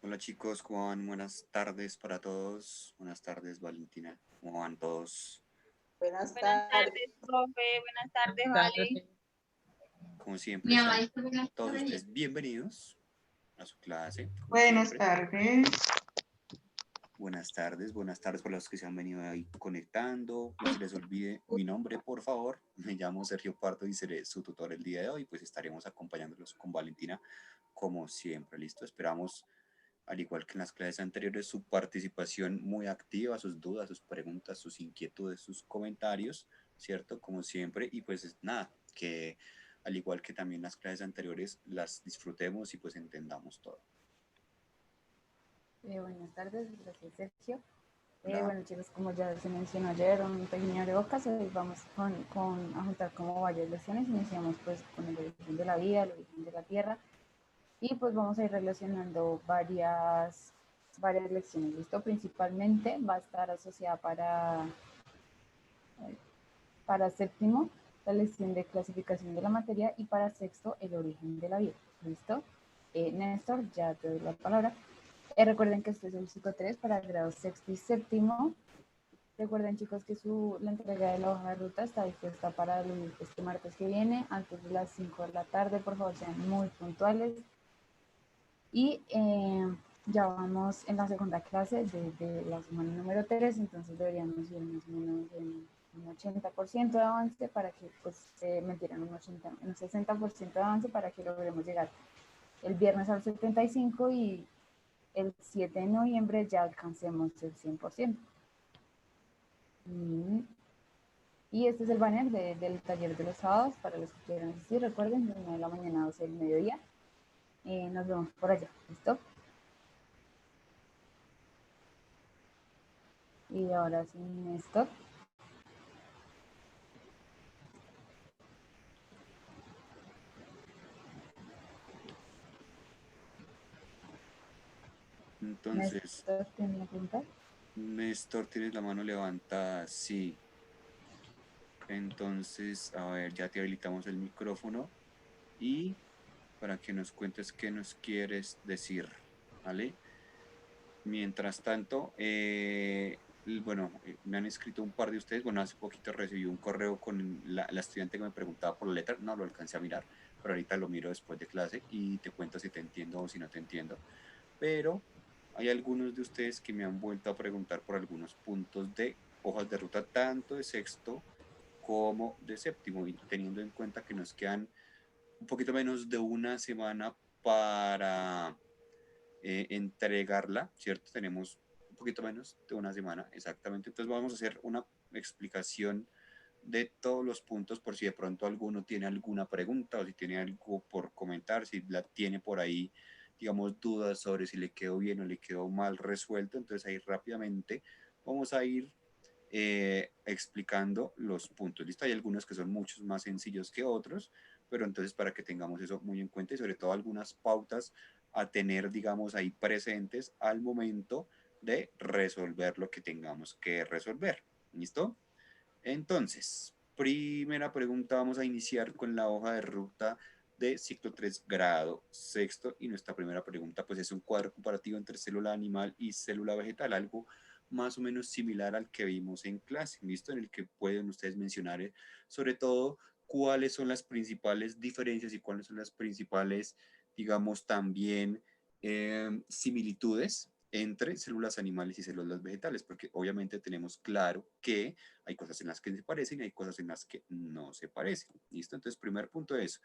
Hola chicos, ¿cómo van? Buenas tardes para todos. Buenas tardes, Valentina. ¿Cómo van todos? Buenas Buenas tardes. tardes, profe. Buenas tardes, Vale. Tarde. Como siempre, están todos ustedes bienvenidos a su clase, como Buenas siempre. tardes. Buenas tardes para los que se han venido ahí conectando. No se les olvide mi nombre, por favor. Me llamo Sergio Pardo y seré su tutor el día de hoy. Pues estaremos acompañándolos con Valentina, como siempre. Listo, esperamos, al igual que en las clases anteriores, su participación muy activa, sus dudas, sus preguntas, sus inquietudes, sus comentarios, ¿cierto? Como siempre, y pues nada, que al igual que también las clases anteriores, las disfrutemos y pues entendamos todo. Buenas tardes, gracias Sergio. Hola. Bueno chicos, como ya se mencionó ayer, un pequeño abrebocas, hoy vamos a juntar como varias lecciones. Iniciamos pues con el origen de la vida, el origen de la tierra, y pues vamos a ir relacionando varias lecciones, ¿listo? Principalmente va a estar asociada para séptimo la lección de clasificación de la materia y para sexto el origen de la vida, ¿listo? Néstor, ya te doy la palabra. Recuerden que este es el ciclo 3 para grados sexto y séptimo. Recuerden chicos que la entrega de la hoja de ruta está dispuesta para este martes que viene, antes de las 5 de la tarde. Por favor, sean muy puntuales. Y ya vamos en la segunda clase de la semana número 3, entonces deberíamos ir más o menos en un 80% de avance para que, pues, mentiran, un 60% de avance para que logremos llegar el viernes al 75% y el 7 de noviembre ya alcancemos el 100%. Y este es el banner del taller de los sábados para los que quieran asistir. Recuerden, de 9 de la mañana a 12 del mediodía. Nos vemos por allá. ¿Listo? Y ahora sí, Néstor. Entonces, Néstor, ¿tienes una pregunta? Néstor, tienes la mano levantada, sí. Entonces, a ver, ya te habilitamos el micrófono y para que nos cuentes qué nos quieres decir, ¿vale? Mientras tanto, bueno, me han escrito un par de ustedes. Bueno, hace poquito recibí un correo con la estudiante que me preguntaba por la letra. No lo alcancé a mirar, pero ahorita lo miro después de clase y te cuento si te entiendo o si no te entiendo. Pero hay algunos de ustedes que me han vuelto a preguntar por algunos puntos de hojas de ruta, tanto de sexto como de séptimo, y teniendo en cuenta que nos quedan un poquito menos de una semana para entregarla, ¿cierto? Tenemos un poquito menos de una semana exactamente. Entonces vamos a hacer una explicación de todos los puntos por si de pronto alguno tiene alguna pregunta o si tiene algo por comentar, si la tiene por ahí, digamos, dudas sobre si le quedó bien o le quedó mal resuelto. Entonces ahí rápidamente vamos a ir explicando los puntos. ¿Listo? Hay algunos que son muchos más sencillos que otros, pero entonces para que tengamos eso muy en cuenta y sobre todo algunas pautas a tener, digamos, ahí presentes al momento de resolver lo que tengamos que resolver. ¿Listo? Entonces, primera pregunta, vamos a iniciar con la hoja de ruta de ciclo 3 grado sexto, y nuestra primera pregunta pues es un cuadro comparativo entre célula animal y célula vegetal, algo más o menos similar al que vimos en clase, ¿listo? En el que pueden ustedes mencionar sobre todo cuáles son las principales diferencias y cuáles son las principales, digamos, también similitudes entre células animales y células vegetales, porque obviamente tenemos claro que hay cosas en las que se parecen y hay cosas en las que no se parecen. ¿Listo? Entonces, primer punto es,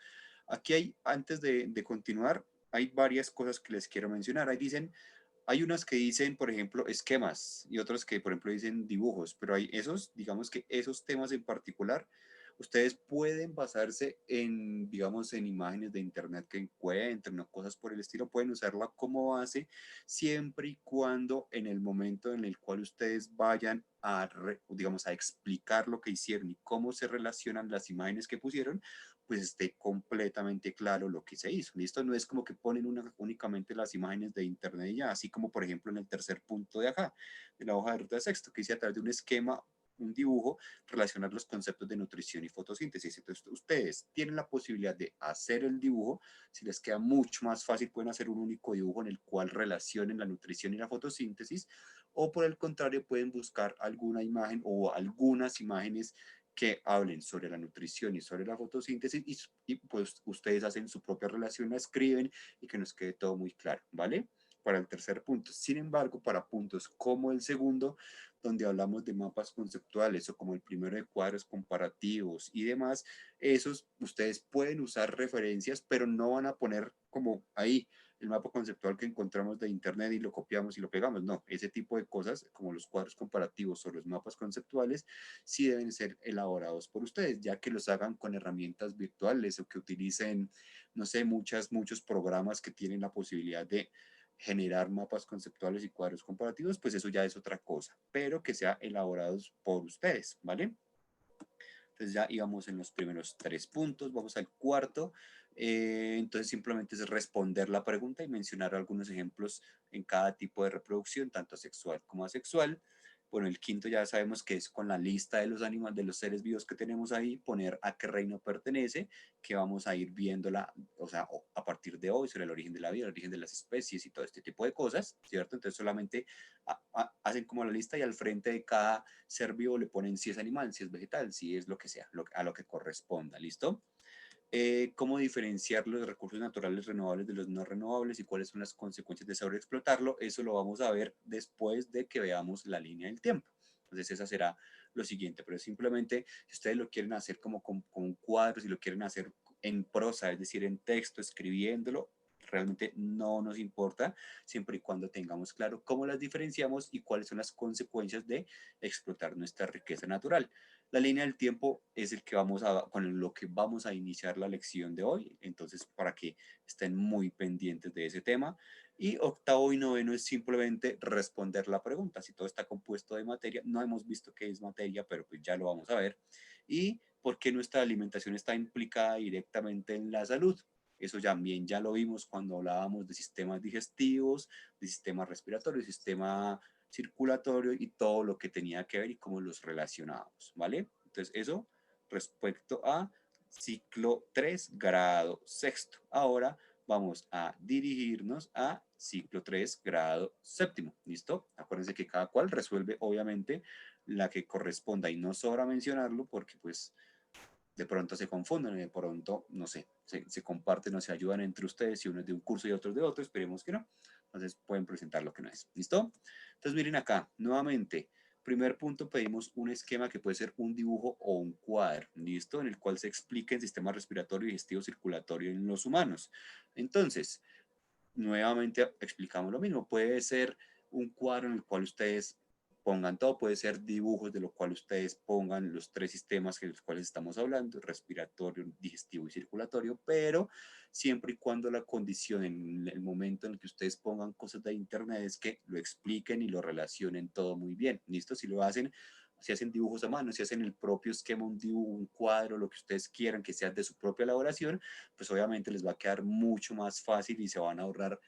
aquí hay, antes de continuar, hay varias cosas que les quiero mencionar. Ahí dicen, hay unas que dicen, por ejemplo, esquemas y otras que, por ejemplo, dicen dibujos, pero hay esos, digamos que esos temas en particular, ustedes pueden basarse en, digamos, en imágenes de internet que encuentren o cosas por el estilo, pueden usarla como base siempre y cuando en el momento en el cual ustedes vayan a, digamos, a explicar lo que hicieron y cómo se relacionan las imágenes que pusieron, pues esté completamente claro lo que se hizo. ¿Listo? No es como que ponen únicamente las imágenes de internet y ya, así como por ejemplo en el tercer punto de acá, de la hoja de ruta de sexto, que dice a través de un esquema un dibujo, relacionar los conceptos de nutrición y fotosíntesis. Entonces, ustedes tienen la posibilidad de hacer el dibujo. Si les queda mucho más fácil, pueden hacer un único dibujo en el cual relacionen la nutrición y la fotosíntesis, o por el contrario, pueden buscar alguna imagen o algunas imágenes que hablen sobre la nutrición y sobre la fotosíntesis y pues ustedes hacen su propia relación, la escriben y que nos quede todo muy claro, ¿vale? Para el tercer punto. Sin embargo, para puntos como el segundo, donde hablamos de mapas conceptuales o como el primero de cuadros comparativos y demás, esos ustedes pueden usar referencias, pero no van a poner como ahí el mapa conceptual que encontramos de internet y lo copiamos y lo pegamos. No, ese tipo de cosas, como los cuadros comparativos o los mapas conceptuales, sí deben ser elaborados por ustedes, ya que los hagan con herramientas virtuales o que utilicen, no sé, muchos programas que tienen la posibilidad de generar mapas conceptuales y cuadros comparativos, pues eso ya es otra cosa, pero que sea elaborados por ustedes, ¿vale? Entonces ya íbamos en los primeros 3 puntos, vamos al cuarto. Entonces simplemente es responder la pregunta y mencionar algunos ejemplos en cada tipo de reproducción, tanto sexual como asexual. Bueno, el quinto ya sabemos que es con la lista de los animales, de los seres vivos que tenemos ahí, poner a qué reino pertenece, que vamos a ir viéndola, o sea, a partir de hoy, sobre el origen de la vida, el origen de las especies y todo este tipo de cosas, ¿cierto? Entonces solamente hacen como la lista y al frente de cada ser vivo le ponen si es animal, si es vegetal, si es lo que sea, a lo que corresponda, ¿listo? Cómo diferenciar los recursos naturales renovables de los no renovables y cuáles son las consecuencias de sobreexplotarlo, eso lo vamos a ver después de que veamos la línea del tiempo. Entonces esa será lo siguiente, pero simplemente si ustedes lo quieren hacer como con cuadros, si lo quieren hacer en prosa, es decir, en texto, escribiéndolo, realmente no nos importa, siempre y cuando tengamos claro cómo las diferenciamos y cuáles son las consecuencias de explotar nuestra riqueza natural. La línea del tiempo es el que con lo que vamos a iniciar la lección de hoy, entonces para que estén muy pendientes de ese tema. Y octavo y noveno es simplemente responder la pregunta. Si todo está compuesto de materia, no hemos visto qué es materia, pero pues ya lo vamos a ver. Y por qué nuestra alimentación está implicada directamente en la salud. Eso también ya lo vimos cuando hablábamos de sistemas digestivos, de sistema respiratorio, sistema circulatorio y todo lo que tenía que ver y cómo los relacionábamos, ¿vale? Entonces eso respecto a ciclo 3, grado sexto. Ahora vamos a dirigirnos a ciclo 3, grado séptimo, ¿listo? Acuérdense que cada cual resuelve obviamente la que corresponda y no sobra mencionarlo porque pues de pronto se confunden y de pronto, no sé, se comparten o se ayudan entre ustedes, si uno es de un curso y otro es de otro, esperemos que no. Entonces pueden presentar lo que no es. ¿Listo? Entonces miren acá, nuevamente, primer punto pedimos un esquema que puede ser un dibujo o un cuadro, ¿listo? En el cual se explique el sistema respiratorio, digestivo, circulatorio en los humanos. Entonces, nuevamente explicamos lo mismo, puede ser un cuadro en el cual ustedes pongan todo, puede ser dibujos de lo cual ustedes pongan los 3 sistemas de los cuales estamos hablando, respiratorio, digestivo y circulatorio, pero siempre y cuando la condición en el momento en el que ustedes pongan cosas de internet es que lo expliquen y lo relacionen todo muy bien, ¿listo? Si lo hacen, si hacen dibujos a mano, si hacen el propio esquema, un dibujo, un cuadro, lo que ustedes quieran que sea de su propia elaboración, pues obviamente les va a quedar mucho más fácil y se van a ahorrar,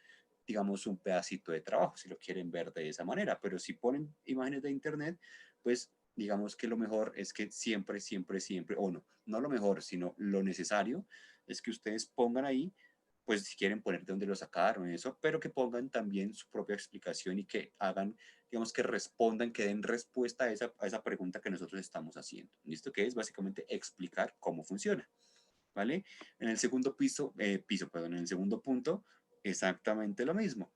digamos, un pedacito de trabajo, si lo quieren ver de esa manera. Pero si ponen imágenes de internet, pues digamos que lo mejor es que siempre, o no, no lo mejor, sino lo necesario es que ustedes pongan ahí, pues si quieren poner de dónde lo sacaron, eso, pero que pongan también su propia explicación y que hagan, digamos, que respondan, que den respuesta a esa pregunta que nosotros estamos haciendo. ¿Listo? Que es básicamente explicar cómo funciona. ¿Vale? En el segundo perdón, en el segundo punto, exactamente lo mismo.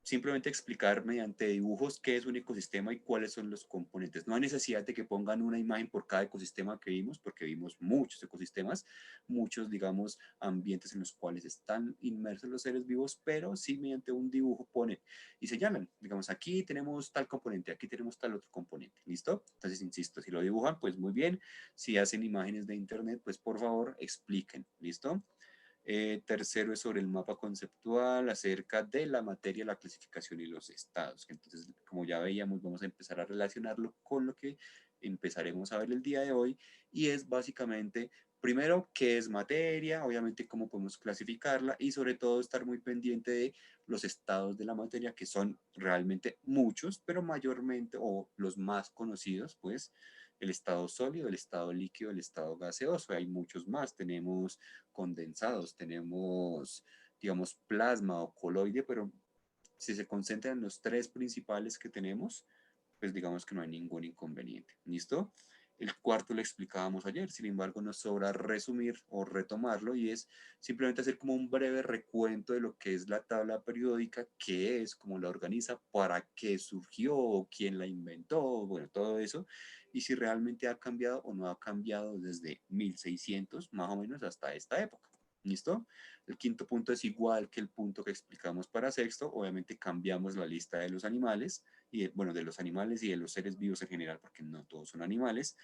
Simplemente explicar mediante dibujos qué es un ecosistema y cuáles son los componentes. No hay necesidad de que pongan una imagen por cada ecosistema que vimos, porque vimos muchos ecosistemas, muchos, digamos, ambientes en los cuales están inmersos los seres vivos, pero sí mediante un dibujo ponen y señalan, digamos, aquí tenemos tal componente, aquí tenemos tal otro componente, ¿listo? Entonces, insisto, si lo dibujan, pues muy bien. Si hacen imágenes de internet, pues por favor, expliquen, ¿listo? Tercero es sobre el mapa conceptual acerca de la materia, la clasificación y los estados. Entonces, como ya veíamos, vamos a empezar a relacionarlo con lo que empezaremos a ver el día de hoy y es básicamente primero, ¿qué es materia? Obviamente, ¿cómo podemos clasificarla? Y sobre todo, estar muy pendiente de los estados de la materia, que son realmente muchos, pero mayormente, o los más conocidos, pues, el estado sólido, el estado líquido, el estado gaseoso. Hay muchos más. Tenemos condensados, tenemos, digamos, plasma o coloide, pero si se concentran en los tres principales que tenemos, pues digamos que no hay ningún inconveniente. ¿Listo? El cuarto lo explicábamos ayer, sin embargo nos sobra resumir o retomarlo y es simplemente hacer como un breve recuento de lo que es la tabla periódica, qué es, cómo la organiza, para qué surgió, quién la inventó, bueno, todo eso, y si realmente ha cambiado o no ha cambiado desde 1600 más o menos hasta esta época. ¿Listo? El quinto punto es igual que el punto que explicamos para sexto, obviamente cambiamos la lista de los animales, y bueno, de los animales y de los seres vivos en general, porque no todos son animales.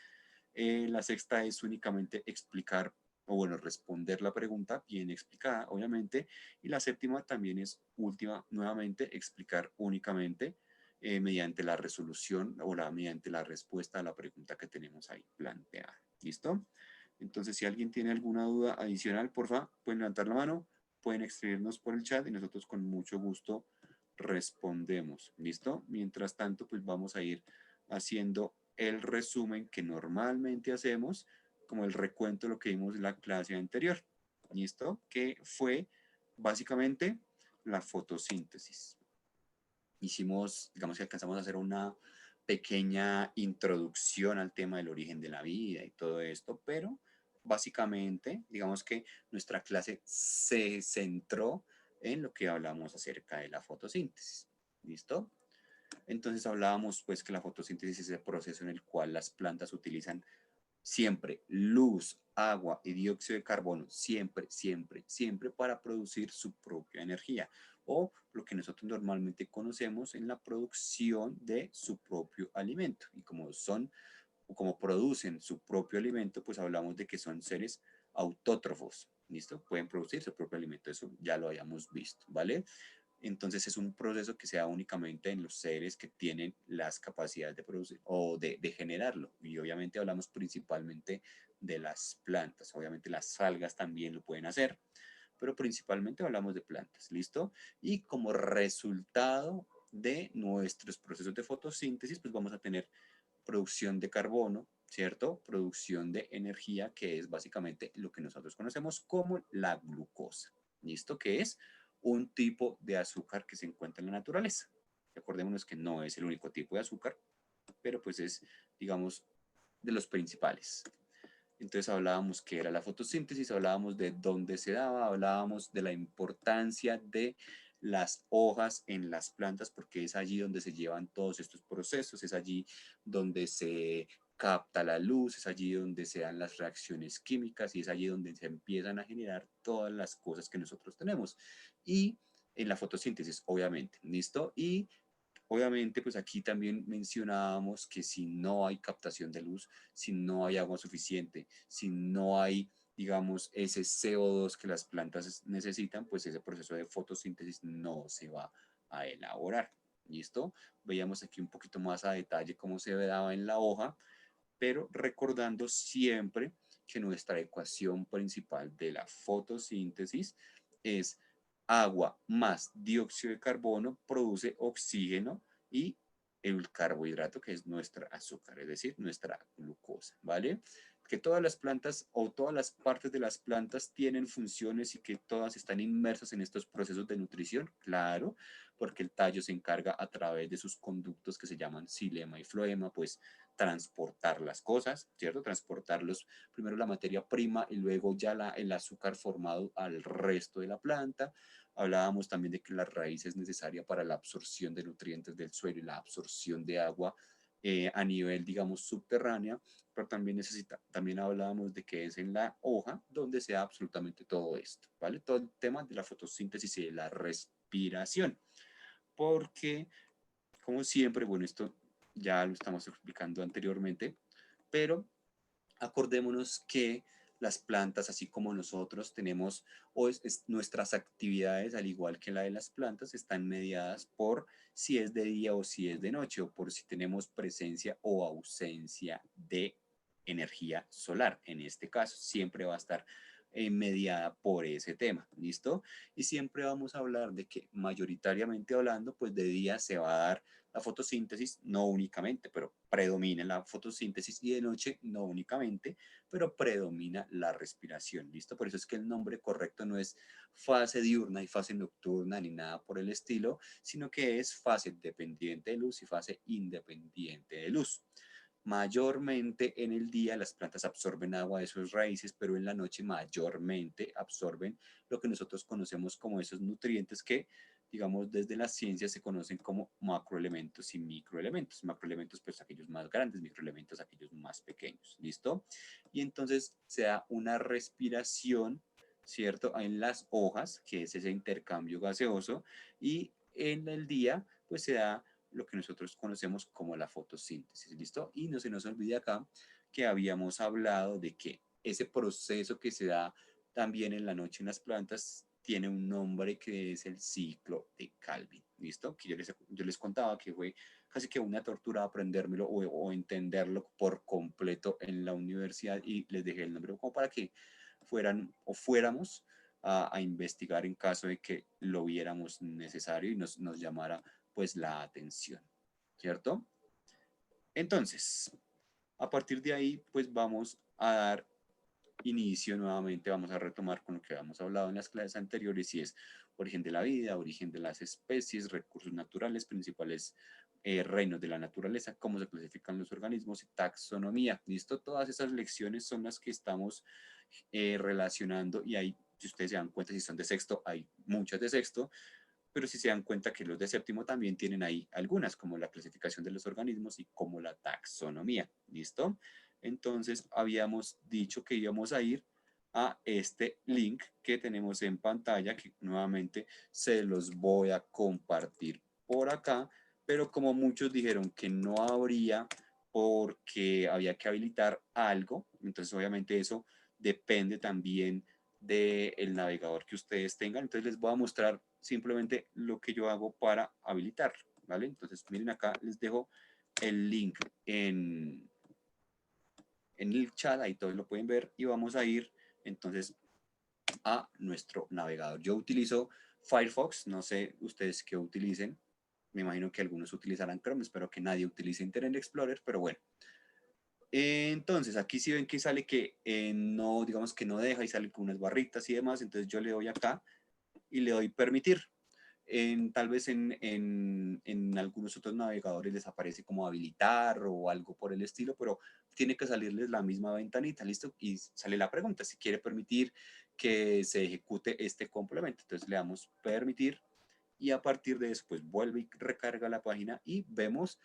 La sexta es únicamente explicar, o bueno, responder la pregunta bien explicada, obviamente. Y la séptima también es última, nuevamente, explicar únicamente mediante la resolución o mediante la respuesta a la pregunta que tenemos ahí planteada. ¿Listo? Entonces, si alguien tiene alguna duda adicional, porfa, pueden levantar la mano, pueden escribirnos por el chat y nosotros con mucho gusto respondemos. ¿Listo? Mientras tanto, pues vamos a ir haciendo el resumen que normalmente hacemos, como el recuento de lo que vimos en la clase anterior. ¿Listo? Que fue básicamente la fotosíntesis. Hicimos, digamos que alcanzamos a hacer una pequeña introducción al tema del origen de la vida y todo esto, pero básicamente, digamos que nuestra clase se centró en lo que hablamos acerca de la fotosíntesis. ¿Listo? Entonces hablábamos pues que la fotosíntesis es el proceso en el cual las plantas utilizan siempre luz, agua y dióxido de carbono, siempre, siempre, siempre para producir su propia energía o lo que nosotros normalmente conocemos en la producción de su propio alimento. Y como son o como producen su propio alimento, pues hablamos de que son seres autótrofos, ¿listo? Pueden producir su propio alimento, eso ya lo habíamos visto, ¿vale? Entonces es un proceso que se da únicamente en los seres que tienen las capacidades de producir o de generarlo. Y obviamente hablamos principalmente de las plantas. Obviamente las algas también lo pueden hacer, pero principalmente hablamos de plantas, ¿listo? Y como resultado de nuestros procesos de fotosíntesis, pues vamos a tener producción de carbono, ¿cierto? Producción de energía, que es básicamente lo que nosotros conocemos como la glucosa, ¿listo? Que es un tipo de azúcar que se encuentra en la naturaleza. Recordémonos que no es el único tipo de azúcar, pero pues es, digamos, de los principales. Entonces hablábamos que era la fotosíntesis, hablábamos de dónde se daba, hablábamos de la importancia de las hojas en las plantas, porque es allí donde se llevan todos estos procesos, es allí donde se capta la luz, es allí donde se dan las reacciones químicas y es allí donde se empiezan a generar todas las cosas que nosotros tenemos. Y en la fotosíntesis, obviamente, ¿listo? Y obviamente, pues aquí también mencionábamos que si no hay captación de luz, si no hay agua suficiente, si no hay, digamos, ese CO2 que las plantas necesitan, pues ese proceso de fotosíntesis no se va a elaborar. ¿Listo? Veíamos aquí un poquito más a detalle cómo se daba en la hoja, pero recordando siempre que nuestra ecuación principal de la fotosíntesis es agua más dióxido de carbono produce oxígeno y el carbohidrato que es nuestra azúcar, es decir, nuestra glucosa, ¿vale? Que todas las plantas o todas las partes de las plantas tienen funciones y que todas están inmersas en estos procesos de nutrición, claro, porque el tallo se encarga a través de sus conductos que se llaman xilema y floema, pues transportar las cosas, ¿cierto? Transportarlos, primero la materia prima y luego ya el azúcar formado al resto de la planta. Hablábamos también de que la raíz es necesaria para la absorción de nutrientes del suelo y la absorción de agua a nivel, digamos, subterránea, pero también hablábamos de que es en la hoja donde se da absolutamente todo esto, ¿vale? Todo el tema de la fotosíntesis y de la respiración, porque, como siempre, bueno, esto ya lo estamos explicando anteriormente, pero acordémonos que las plantas, así como nosotros tenemos, nuestras actividades, al igual que la de las plantas, están mediadas por si es de día o si es de noche, o por si tenemos presencia o ausencia de energía solar. En este caso, siempre va a estar mediada por ese tema, ¿listo? Y siempre vamos a hablar de que mayoritariamente hablando, pues de día se va a dar la fotosíntesis, no únicamente, pero predomina la fotosíntesis, y de noche no únicamente, pero predomina la respiración, ¿listo? Por eso es que el nombre correcto no es fase diurna y fase nocturna ni nada por el estilo, sino que es fase dependiente de luz y fase independiente de luz. Mayormente en el día las plantas absorben agua de sus raíces, pero en la noche mayormente absorben lo que nosotros conocemos como esos nutrientes que, digamos, desde la ciencia se conocen como macroelementos y microelementos. Macroelementos, pues aquellos más grandes, microelementos, aquellos más pequeños. ¿Listo? Y entonces se da una respiración, ¿cierto? En las hojas, que es ese intercambio gaseoso, y en el día, pues se da lo que nosotros conocemos como la fotosíntesis, ¿listo? Y no se nos olvide acá que habíamos hablado de que ese proceso que se da también en la noche en las plantas tiene un nombre que es el ciclo de Calvin, ¿listo? Que yo les contaba que fue casi que una tortura aprendérmelo o entenderlo por completo en la universidad, y les dejé el nombre como para que fueran o fuéramos a investigar en caso de que lo viéramos necesario y nos llamara pues la atención, ¿cierto? Entonces, a partir de ahí, pues vamos a dar inicio nuevamente, vamos a retomar con lo que habíamos hablado en las clases anteriores, y es origen de la vida, origen de las especies, recursos naturales, principales reinos de la naturaleza, cómo se clasifican los organismos y taxonomía. ¿Listo? Todas esas lecciones son las que estamos relacionando, y ahí, si ustedes se dan cuenta, si son de sexto, hay muchas de sexto, pero si se dan cuenta que los de séptimo también tienen ahí algunas, como la clasificación de los organismos y como la taxonomía, ¿listo? Entonces, habíamos dicho que íbamos a ir a este link que tenemos en pantalla, que nuevamente se los voy a compartir por acá, pero como muchos dijeron que no habría porque había que habilitar algo, entonces obviamente eso depende también del navegador que ustedes tengan. Entonces les voy a mostrar simplemente lo que yo hago para habilitarlo, ¿vale? Entonces miren acá, les dejo el link en el chat, ahí todos lo pueden ver, y vamos a ir entonces a nuestro navegador. Yo utilizo Firefox, no sé ustedes qué utilicen, me imagino que algunos utilizarán Chrome, espero que nadie utilice Internet Explorer, pero bueno. Entonces, aquí sí ven que sale que no, digamos que no deja, y sale con unas barritas y demás, entonces yo le doy acá y le doy permitir. Tal vez en algunos otros navegadores les aparece como habilitar o algo por el estilo, pero tiene que salirles la misma ventanita, ¿listo? Y sale la pregunta si quiere permitir que se ejecute este complemento. Entonces le damos permitir, y a partir de eso pues vuelve y recarga la página y vemos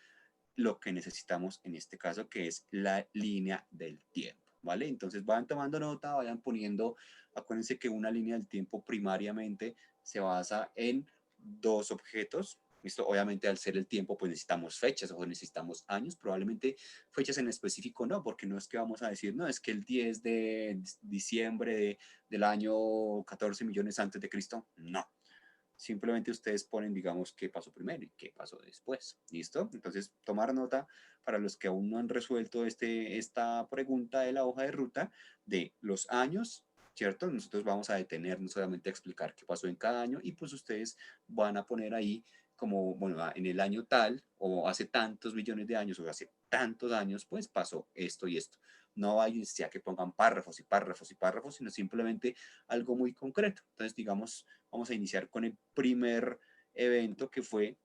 lo que necesitamos en este caso, que es la línea del tiempo, ¿vale? Entonces vayan tomando nota, vayan poniendo, acuérdense que una línea del tiempo primariamente se basa en dos objetos. Esto obviamente al ser el tiempo pues necesitamos fechas o necesitamos años, probablemente fechas en específico no, porque no es que vamos a decir, no, es que el 10 de diciembre del año 14 millones antes de Cristo, no. Simplemente ustedes ponen, digamos, qué pasó primero y qué pasó después. ¿Listo? Entonces, tomar nota para los que aún no han resuelto esta pregunta de la hoja de ruta de los años, ¿cierto? Nosotros vamos a detenernos solamente a explicar qué pasó en cada año, y pues ustedes van a poner ahí como, bueno, en el año tal o hace tantos millones de años o hace tantos años, pues pasó esto y esto. No hay necesidad que pongan párrafos y párrafos y párrafos, sino simplemente algo muy concreto. Entonces, digamos, vamos a iniciar con el primer evento, que fue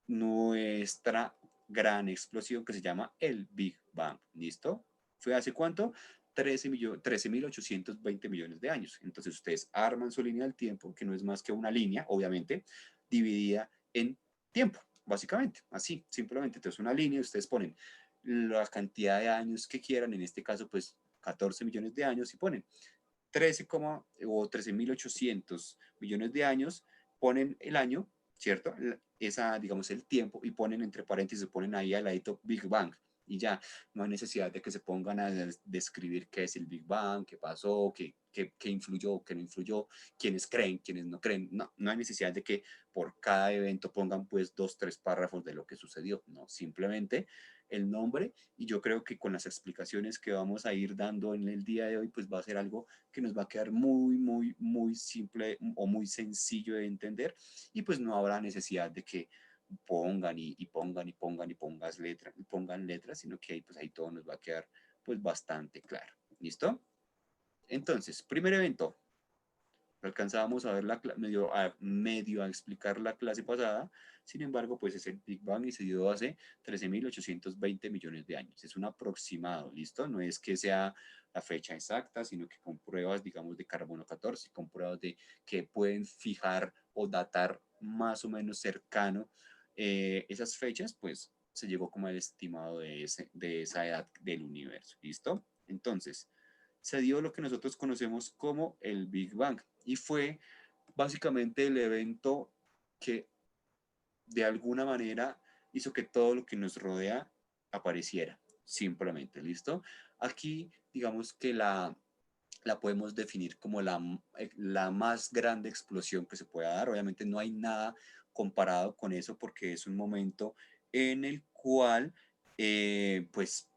nuestra gran explosión que se llama el Big Bang. ¿Listo? ¿Fue hace cuánto? 13.820 millones de años. Entonces ustedes arman su línea del tiempo, que no es más que una línea, obviamente, dividida en tiempo, básicamente, así, simplemente. Entonces una línea, ustedes ponen la cantidad de años que quieran, en este caso pues 14 millones de años, y ponen 13.800 millones de años, ponen el año, ¿cierto? Esa, digamos, el tiempo, y ponen entre paréntesis, ponen ahí al ladito Big Bang, y ya, no hay necesidad de que se pongan a describir qué es el Big Bang, qué pasó, qué influyó, qué no influyó, quiénes creen, quiénes no creen. No, no hay necesidad de que por cada evento pongan pues 2, 3 párrafos de lo que sucedió. No, simplemente el nombre, y yo creo que con las explicaciones que vamos a ir dando en el día de hoy, pues va a ser algo que nos va a quedar muy simple o muy sencillo de entender, y pues no habrá necesidad de que pongan letras, sino que ahí, pues ahí todo nos va a quedar pues bastante claro. ¿Listo? Entonces, primer evento. Alcanzábamos a ver medio a explicar la clase pasada, sin embargo, pues es el Big Bang y se dio hace 13.820 millones de años. Es un aproximado, ¿listo? No es que sea la fecha exacta, sino que con pruebas, digamos, de carbono 14, con pruebas de que pueden fijar o datar más o menos cercano esas fechas, pues se llegó como al estimado de esa edad del universo, ¿listo? Entonces, se dio lo que nosotros conocemos como el Big Bang y fue básicamente el evento que de alguna manera hizo que todo lo que nos rodea apareciera, simplemente, ¿listo? Aquí, digamos que la podemos definir como la más grande explosión que se pueda dar. Obviamente no hay nada comparado con eso porque es un momento en el cual, pues,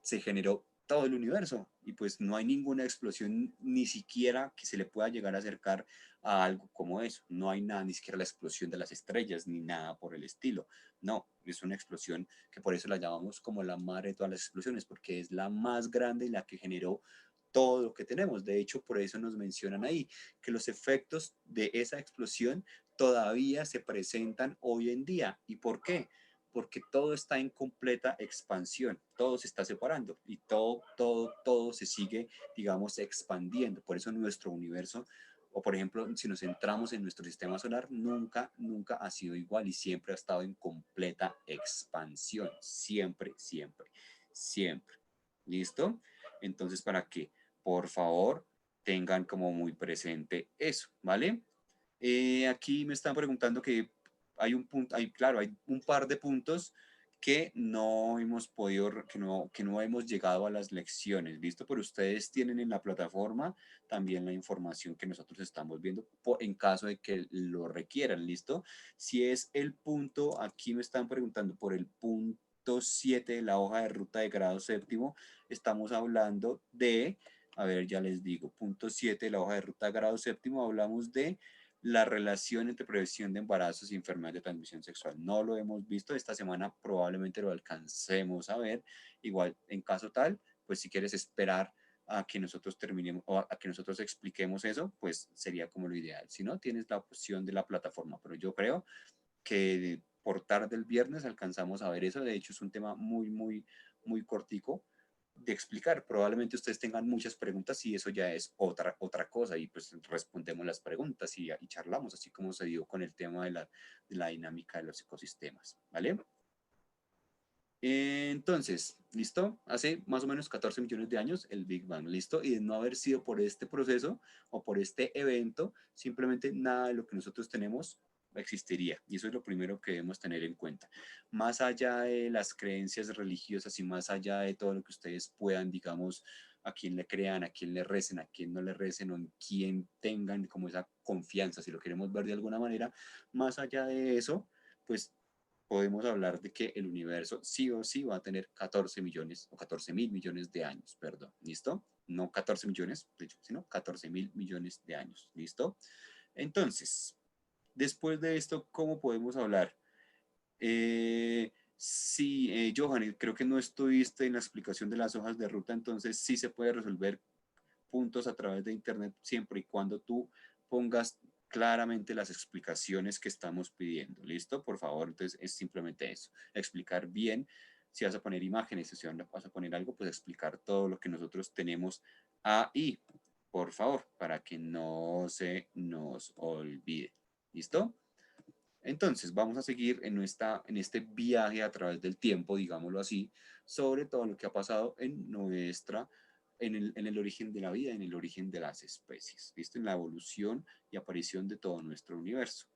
se generó todo el universo y pues no hay ninguna explosión ni siquiera que se le pueda llegar a acercar a algo como eso. No hay nada, ni siquiera la explosión de las estrellas ni nada por el estilo. No, es una explosión que por eso la llamamos como la madre de todas las explosiones, porque es la más grande y la que generó todo lo que tenemos. De hecho, por eso nos mencionan ahí que los efectos de esa explosión todavía se presentan hoy en día. ¿Y por qué? Porque todo está en completa expansión, todo se está separando y todo se sigue, digamos, expandiendo. Por eso nuestro universo, o por ejemplo, si nos centramos en nuestro sistema solar, nunca ha sido igual y siempre ha estado en completa expansión, siempre. ¿Listo? Entonces, para que, por favor, tengan como muy presente eso, ¿vale? Aquí me están preguntando que hay un punto, claro, hay un par de puntos que no hemos podido, que no hemos llegado a las lecciones, ¿listo? Pero ustedes tienen en la plataforma también la información que nosotros estamos viendo en caso de que lo requieran, ¿listo? Si es el punto, aquí me están preguntando por el punto 7 de la hoja de ruta de grado séptimo, estamos hablando de, a ver, ya les digo, punto 7 de la hoja de ruta de grado séptimo, hablamos de la relación entre prevención de embarazos y enfermedades de transmisión sexual. No lo hemos visto, esta semana probablemente lo alcancemos a ver. Igual, en caso tal, pues si quieres esperar a que nosotros terminemos o a que nosotros expliquemos eso, pues sería como lo ideal. Si no, tienes la opción de la plataforma, pero yo creo que por tarde el viernes alcanzamos a ver eso. De hecho, es un tema muy cortico de explicar. Probablemente ustedes tengan muchas preguntas y eso ya es otra cosa y pues respondemos las preguntas y charlamos, así como se dio con el tema de la dinámica de los ecosistemas, ¿vale? Entonces, ¿listo? Hace más o menos 14 millones de años el Big Bang, ¿listo? Y de no haber sido por este proceso o por este evento, simplemente nada de lo que nosotros tenemos existiría. Y eso es lo primero que debemos tener en cuenta. Más allá de las creencias religiosas y más allá de todo lo que ustedes puedan, digamos, a quien le crean, a quien le recen, a quien no le recen o en quien tengan como esa confianza, si lo queremos ver de alguna manera, más allá de eso, pues podemos hablar de que el universo sí o sí va a tener 14 millones o 14.000 millones de años, perdón, ¿listo? No 14 millones, de hecho, sino 14.000 millones de años, ¿listo? Entonces, después de esto, ¿cómo podemos hablar? Sí, Johan, creo que no estuviste en la explicación de las hojas de ruta, entonces sí se puede resolver puntos a través de Internet siempre y cuando tú pongas claramente las explicaciones que estamos pidiendo. ¿Listo? Por favor, entonces es simplemente eso, explicar bien. Si vas a poner imágenes, si vas a poner algo, pues explicar todo lo que nosotros tenemos ahí, por favor, para que no se nos olvide. ¿Listo? Entonces, vamos a seguir en este viaje a través del tiempo, digámoslo así, sobre todo lo que ha pasado en el origen de la vida, en el origen de las especies, ¿listo? En la evolución y aparición de todo nuestro universo.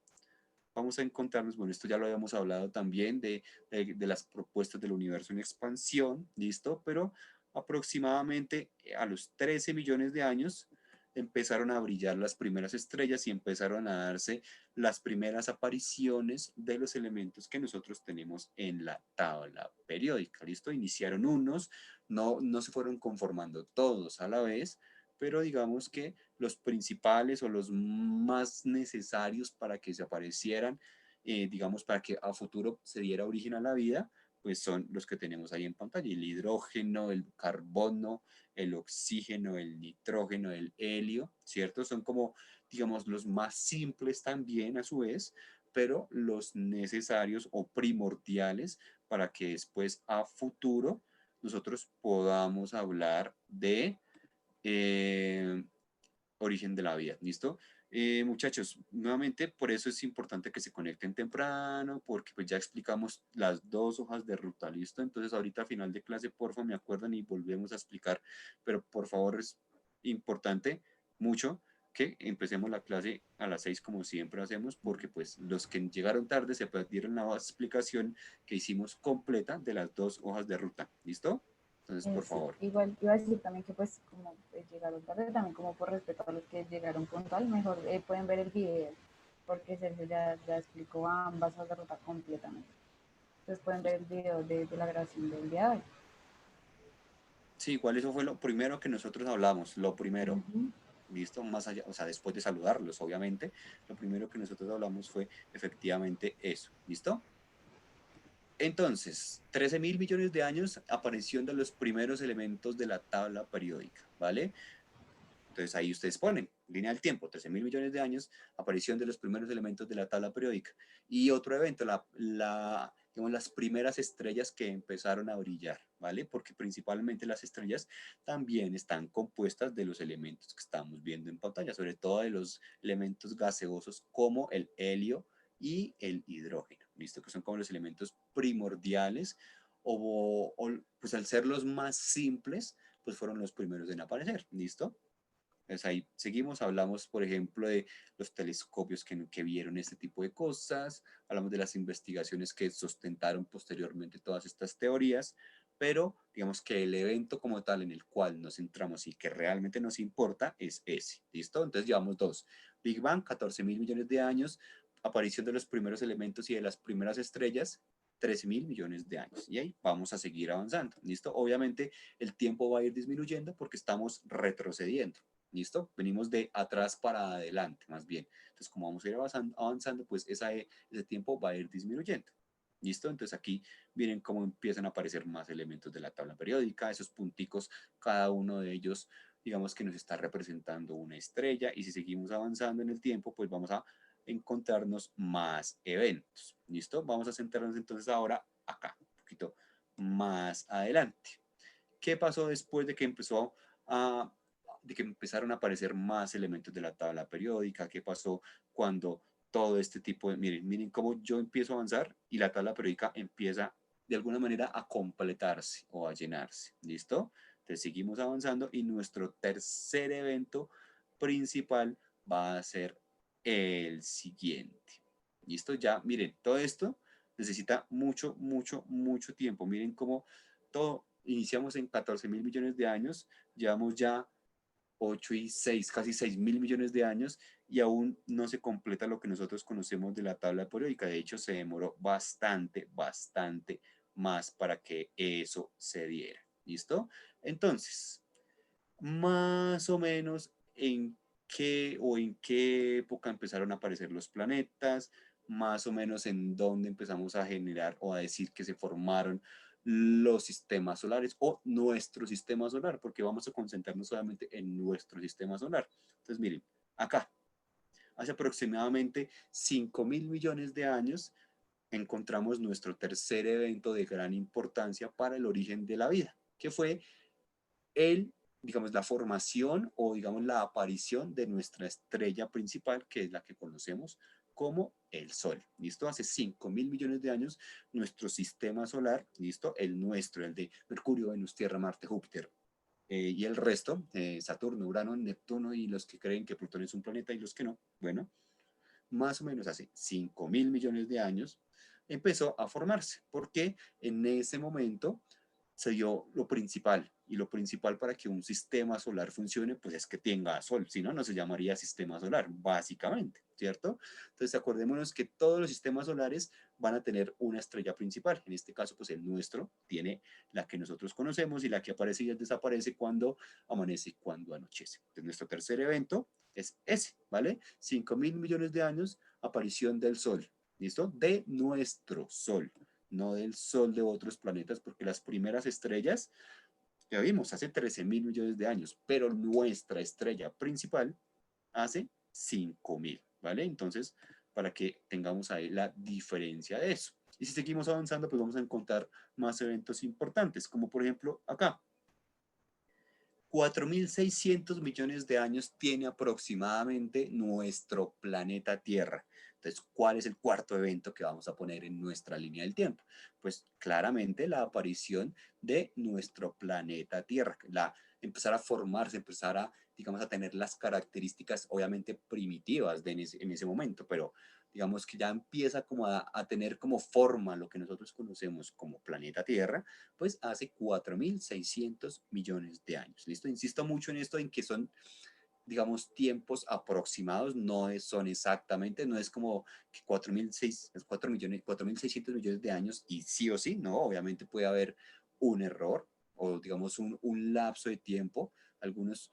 Vamos a encontrarnos, bueno, esto ya lo habíamos hablado también de las propuestas del universo en expansión, ¿listo? Pero aproximadamente a los 13 millones de años empezaron a brillar las primeras estrellas y empezaron a darse las primeras apariciones de los elementos que nosotros tenemos en la tabla periódica. ¿Listo? Iniciaron unos, no se fueron conformando todos a la vez, pero digamos que los principales o los más necesarios para que se aparecieran, digamos, para que a futuro se diera origen a la vida, pues son los que tenemos ahí en pantalla: el hidrógeno, el carbono, el oxígeno, el nitrógeno, el helio, ¿cierto? Son como, digamos, los más simples también a su vez, pero los necesarios o primordiales para que después a futuro nosotros podamos hablar de origen de la vida, ¿listo? Muchachos, nuevamente por eso es importante que se conecten temprano, porque pues ya explicamos las dos hojas de ruta, ¿listo? Entonces ahorita a final de clase, porfa, me acuerdan y volvemos a explicar, pero por favor es importante mucho que empecemos la clase a las 6 como siempre hacemos, porque pues los que llegaron tarde se perdieron la explicación que hicimos completa de las dos hojas de ruta, ¿listo? Entonces, por Sí, favor. igual iba a decir también que pues como llegaron tarde, también como por respeto a los que llegaron puntual, mejor pueden ver el video, porque Sergio ya explicó ambas hojas de ruta completamente. Entonces pueden ver el video de la grabación del día de hoy. Sí, igual eso fue lo primero que nosotros hablamos, lo primero. ¿Listo? Más allá, o sea, después de saludarlos, obviamente, lo primero que nosotros hablamos fue efectivamente eso. ¿Listo? Entonces, 13.000 millones de años, aparición de los primeros elementos de la tabla periódica, ¿vale? Entonces ahí ustedes ponen, línea del tiempo, 13.000 millones de años, aparición de los primeros elementos de la tabla periódica. Y otro evento, digamos, las primeras estrellas que empezaron a brillar, ¿vale? Porque principalmente las estrellas también están compuestas de los elementos que estamos viendo en pantalla, sobre todo de los elementos gaseosos como el helio y el hidrógeno, ¿listo? Que son como los elementos primordiales pues al ser los más simples, pues fueron los primeros en aparecer, ¿listo? Pues ahí seguimos, hablamos, por ejemplo, de los telescopios que vieron este tipo de cosas, hablamos de las investigaciones que sustentaron posteriormente todas estas teorías, pero digamos que el evento como tal en el cual nos centramos y que realmente nos importa es ese, ¿listo? Entonces llevamos dos: Big Bang, 14.000 millones de años, aparición de los primeros elementos y de las primeras estrellas, 13.000 millones de años. Y ahí vamos a seguir avanzando, ¿listo? Obviamente el tiempo va a ir disminuyendo porque estamos retrocediendo. ¿Listo? Venimos de atrás para adelante, más bien. Entonces, como vamos a ir avanzando, pues ese tiempo va a ir disminuyendo. ¿Listo? Entonces aquí miren cómo empiezan a aparecer más elementos de la tabla periódica, esos punticos, cada uno de ellos, digamos que nos está representando una estrella, y si seguimos avanzando en el tiempo, pues vamos a encontrarnos más eventos. ¿Listo? Vamos a centrarnos entonces ahora acá, un poquito más adelante. ¿Qué pasó después de que empezaron a aparecer más elementos de la tabla periódica? ¿Qué pasó cuando todo este tipo de... Miren cómo yo empiezo a avanzar y la tabla periódica empieza de alguna manera a completarse o a llenarse? ¿Listo? Entonces seguimos avanzando y nuestro tercer evento principal va a ser el siguiente. ¿Listo? Ya, miren, todo esto necesita mucho, mucho, mucho tiempo. Miren cómo todo, iniciamos en 14.000 millones de años, llevamos ya 8 y 6, casi 6.000 millones de años, y aún no se completa lo que nosotros conocemos de la tabla periódica. De hecho, se demoró bastante, bastante más para que eso se diera. ¿Listo? Entonces, más o menos en qué época empezaron a aparecer los planetas, más o menos en dónde empezamos a generar o a decir que se formaron los sistemas solares o nuestro sistema solar, porque vamos a concentrarnos solamente en nuestro sistema solar. Entonces, miren, acá, hace aproximadamente 5.000 millones de años, encontramos nuestro tercer evento de gran importancia para el origen de la vida, que fue digamos, la formación o, digamos, la aparición de nuestra estrella principal, que es la que conocemos como el Sol. ¿Listo? Hace 5.000 millones de años, nuestro sistema solar, ¿listo? El nuestro, el de Mercurio, Venus, Tierra, Marte, Júpiter, y el resto, Saturno, Urano, Neptuno, y los que creen que Plutón es un planeta y los que no, bueno, más o menos hace 5.000 millones de años, empezó a formarse, porque en ese momento se dio lo principal, y lo principal para que un sistema solar funcione, pues es que tenga sol, si no, no se llamaría sistema solar, básicamente, ¿cierto? Entonces, acordémonos que todos los sistemas solares van a tener una estrella principal, en este caso, pues el nuestro tiene la que nosotros conocemos y la que aparece y desaparece cuando amanece y cuando anochece. Entonces, nuestro tercer evento es ese, ¿vale? 5.000 millones de años, aparición del Sol, ¿listo? De nuestro Sol, no del Sol de otros planetas, porque las primeras estrellas, ya vimos, hace 13.000 millones de años, pero nuestra estrella principal hace 5.000, ¿vale? Entonces, para que tengamos ahí la diferencia de eso. Y si seguimos avanzando, pues vamos a encontrar más eventos importantes, como por ejemplo acá. 4.600 millones de años tiene aproximadamente nuestro planeta Tierra. Entonces, ¿cuál es el cuarto evento que vamos a poner en nuestra línea del tiempo? Pues claramente la aparición de nuestro planeta Tierra, empezar a formarse, empezar a, digamos, a tener las características obviamente primitivas en ese momento, pero digamos que ya empieza como a tener como forma lo que nosotros conocemos como planeta Tierra, pues hace 4.600 millones de años. ¿Listo? Insisto mucho en esto, en que son, digamos, tiempos aproximados, son exactamente, no es como que 4.600 millones de años y sí o sí, no, obviamente puede haber un error o digamos un lapso de tiempo, algunos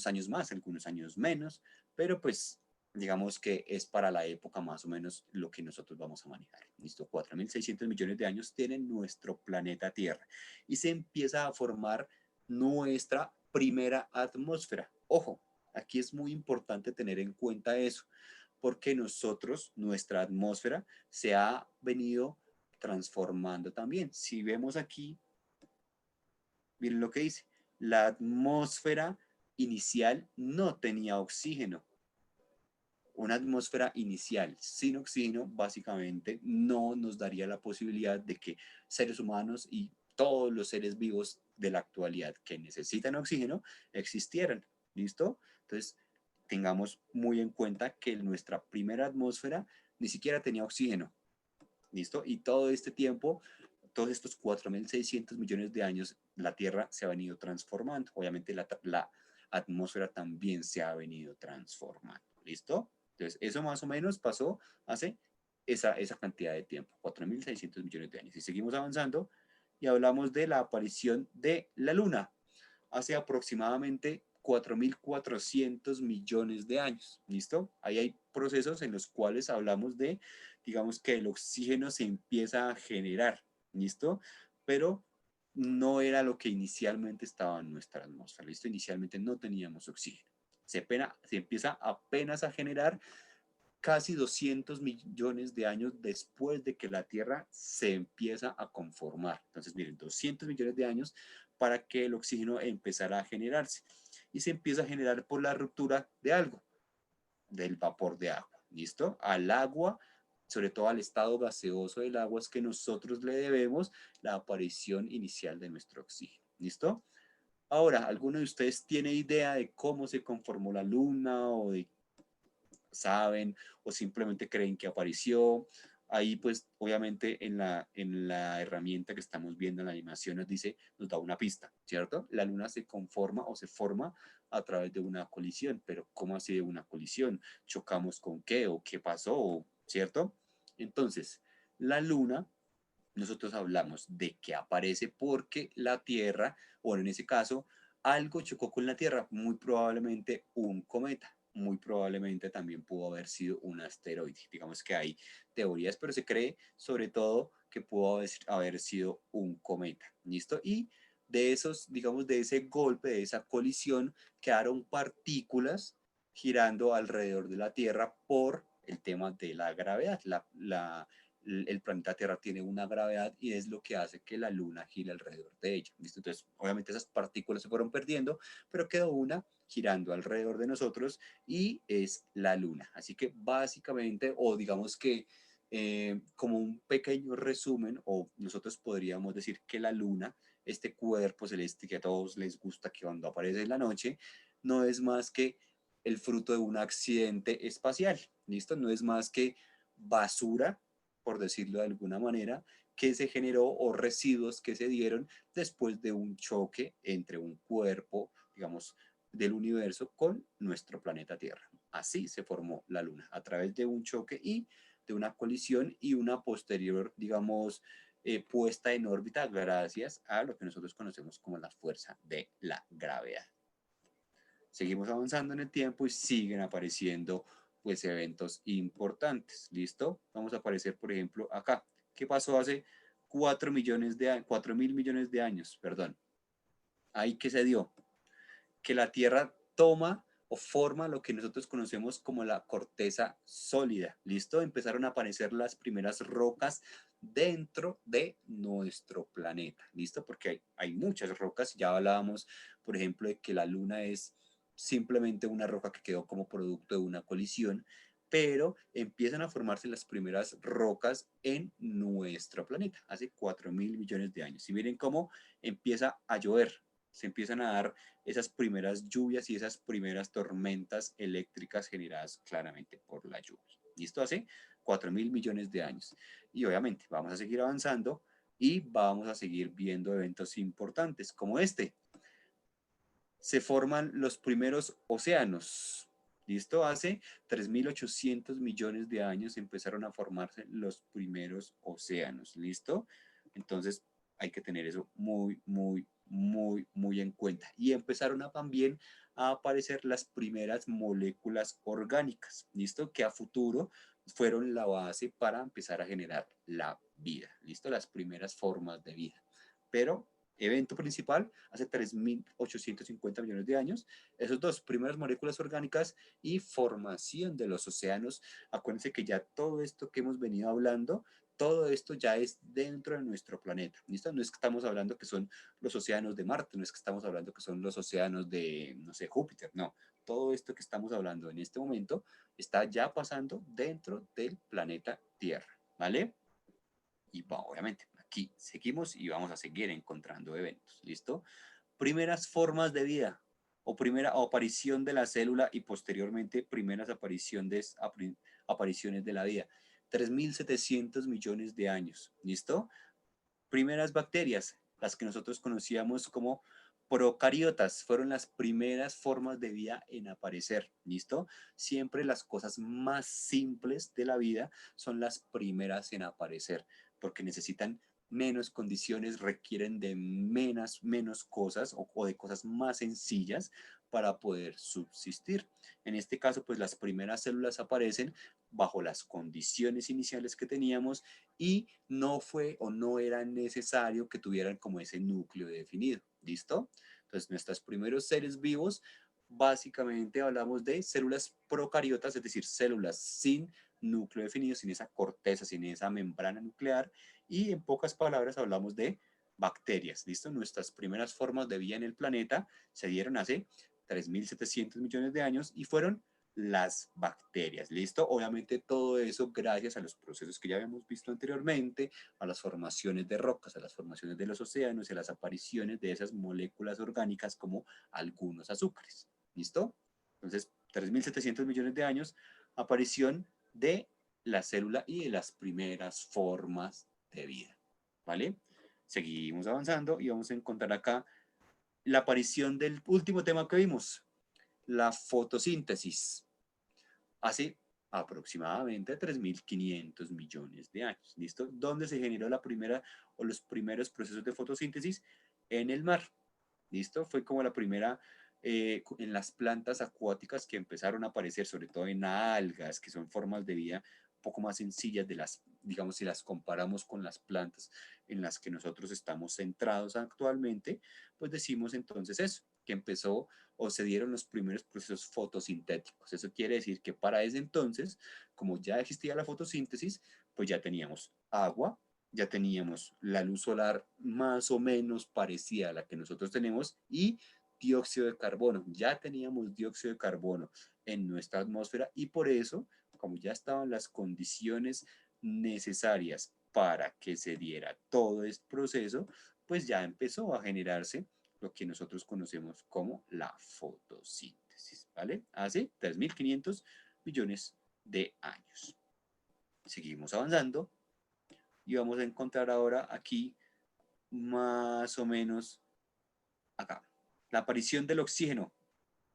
años más, algunos años menos, pero pues digamos que es para la época más o menos lo que nosotros vamos a manejar. ¿Listo? 4.600 millones de años tiene nuestro planeta Tierra y se empieza a formar nuestra primera atmósfera. Ojo, aquí es muy importante tener en cuenta eso, porque nuestra atmósfera, se ha venido transformando también. Si vemos aquí, miren lo que dice, la atmósfera inicial no tenía oxígeno. Una atmósfera inicial sin oxígeno básicamente no nos daría la posibilidad de que seres humanos y todos los seres vivos de la actualidad que necesitan oxígeno existieran. ¿Listo? Entonces, tengamos muy en cuenta que nuestra primera atmósfera ni siquiera tenía oxígeno. ¿Listo? Y todo este tiempo, todos estos 4.600 millones de años, la Tierra se ha venido transformando. Obviamente la atmósfera también se ha venido transformando. ¿Listo? Entonces, eso más o menos pasó hace esa cantidad de tiempo, 4.600 millones de años. Y seguimos avanzando y hablamos de la aparición de la Luna hace aproximadamente 4.400 millones de años. ¿Listo? Ahí hay procesos en los cuales hablamos de, digamos que el oxígeno se empieza a generar. ¿Listo? Pero no era lo que inicialmente estaba en nuestra atmósfera. ¿Listo? Inicialmente no teníamos oxígeno. Se empieza apenas a generar casi 200 millones de años después de que la Tierra se empieza a conformar. Entonces, miren, 200 millones de años para que el oxígeno empezara a generarse. Y se empieza a generar por la ruptura de algo, del vapor de agua. ¿Listo? Al agua, sobre todo al estado gaseoso del agua, es que nosotros le debemos la aparición inicial de nuestro oxígeno. ¿Listo? Ahora, ¿alguno de ustedes tiene idea de cómo se conformó la Luna o de saben o simplemente creen que apareció? Ahí pues obviamente en la herramienta que estamos viendo en la animación nos da una pista, ¿cierto? La luna se conforma o se forma a través de una colisión, pero ¿cómo así de una colisión? ¿Chocamos con qué o qué pasó? ¿Cierto? Entonces, la luna, nosotros hablamos de que aparece porque la Tierra, o en ese caso, algo chocó con la Tierra, muy probablemente un cometa, muy probablemente también pudo haber sido un asteroide. Digamos que hay teorías, pero se cree sobre todo que pudo haber sido un cometa. ¿Listo? Y de esos, digamos, de ese golpe, de esa colisión, quedaron partículas girando alrededor de la Tierra por el tema de la gravedad. El planeta Tierra tiene una gravedad y es lo que hace que la Luna gire alrededor de ella. ¿Listo? Entonces, obviamente esas partículas se fueron perdiendo, pero quedó una girando alrededor de nosotros y es la Luna. Así que básicamente, o digamos que como un pequeño resumen, o nosotros podríamos decir que la Luna, este cuerpo celeste que a todos les gusta que cuando aparece en la noche, no es más que el fruto de un accidente espacial. ¿Listo? No es más que basura, por decirlo de alguna manera, que se generó o residuos que se dieron después de un choque entre un cuerpo, digamos, del universo con nuestro planeta Tierra. Así se formó la Luna, a través de un choque y de una colisión y una posterior, digamos, puesta en órbita gracias a lo que nosotros conocemos como la fuerza de la gravedad. Seguimos avanzando en el tiempo y siguen apareciendo pues eventos importantes. ¿Listo? Vamos a aparecer, por ejemplo, acá. ¿Qué pasó hace 4.000 millones de años? Perdón. Ahí que se dio que la Tierra toma o forma lo que nosotros conocemos como la corteza sólida. ¿Listo? Empezaron a aparecer las primeras rocas dentro de nuestro planeta. ¿Listo? Porque hay muchas rocas. Ya hablábamos, por ejemplo, de que la Luna es simplemente una roca que quedó como producto de una colisión, pero empiezan a formarse las primeras rocas en nuestro planeta, hace 4.000 millones de años. Y miren cómo empieza a llover, se empiezan a dar esas primeras lluvias y esas primeras tormentas eléctricas generadas claramente por la lluvia. ¿Listo? Hace 4.000 millones de años. Y obviamente vamos a seguir avanzando y vamos a seguir viendo eventos importantes como este. Se forman los primeros océanos. ¿Listo? Hace 3.800 millones de años empezaron a formarse los primeros océanos. ¿Listo? Entonces hay que tener eso muy en cuenta. Y empezaron también a aparecer las primeras moléculas orgánicas. ¿Listo? Que a futuro fueron la base para empezar a generar la vida. ¿Listo? Las primeras formas de vida. Pero evento principal, hace 3.850 millones de años, esos dos primeras moléculas orgánicas y formación de los océanos. Acuérdense que ya todo esto que hemos venido hablando, todo esto ya es dentro de nuestro planeta. ¿Listo? No es que estamos hablando que son los océanos de Marte, no es que estamos hablando que son los océanos de, no sé, Júpiter, no. Todo esto que estamos hablando en este momento está ya pasando dentro del planeta Tierra, ¿vale? Y obviamente aquí seguimos y vamos a seguir encontrando eventos, ¿listo? Primeras formas de vida o primera aparición de la célula y posteriormente primeras apariciones de la vida. 3.700 millones de años, ¿listo? Primeras bacterias, las que nosotros conocíamos como procariotas, fueron las primeras formas de vida en aparecer, ¿listo? Siempre las cosas más simples de la vida son las primeras en aparecer, porque necesitan menos condiciones, requieren de menos cosas o de cosas más sencillas para poder subsistir. En este caso, pues las primeras células aparecen bajo las condiciones iniciales que teníamos y no fue o no era necesario que tuvieran como ese núcleo definido. ¿Listo? Entonces, nuestros primeros seres vivos, básicamente hablamos de células procariotas, es decir, células sin núcleo definido, sin esa corteza, sin esa membrana nuclear, y en pocas palabras hablamos de bacterias. ¿Listo? Nuestras primeras formas de vida en el planeta se dieron hace 3.700 millones de años y fueron las bacterias, ¿listo? Obviamente todo eso gracias a los procesos que ya habíamos visto anteriormente, a las formaciones de rocas, a las formaciones de los océanos y a las apariciones de esas moléculas orgánicas como algunos azúcares, ¿listo? Entonces, 3.700 millones de años, aparición de la célula y de las primeras formas de vida, ¿vale? Seguimos avanzando y vamos a encontrar acá la aparición del último tema que vimos, la fotosíntesis, hace aproximadamente 3.500 millones de años. ¿Listo? ¿Dónde se generó la primera o los primeros procesos de fotosíntesis? En el mar. ¿Listo? Fue como la primera en las plantas acuáticas que empezaron a aparecer, sobre todo en algas, que son formas de vida un poco más sencillas de las, digamos, si las comparamos con las plantas en las que nosotros estamos centrados actualmente, pues decimos entonces eso, que empezó o se dieron los primeros procesos fotosintéticos. Eso quiere decir que para ese entonces, como ya existía la fotosíntesis, pues ya teníamos agua, ya teníamos la luz solar más o menos parecida a la que nosotros tenemos y dióxido de carbono. Ya teníamos dióxido de carbono en nuestra atmósfera y por eso, como ya estaban las condiciones necesarias para que se diera todo este proceso, pues ya empezó a generarse lo que nosotros conocemos como la fotosíntesis, ¿vale? Hace 3.500 millones de años. Seguimos avanzando y vamos a encontrar ahora aquí más o menos acá. La aparición del oxígeno.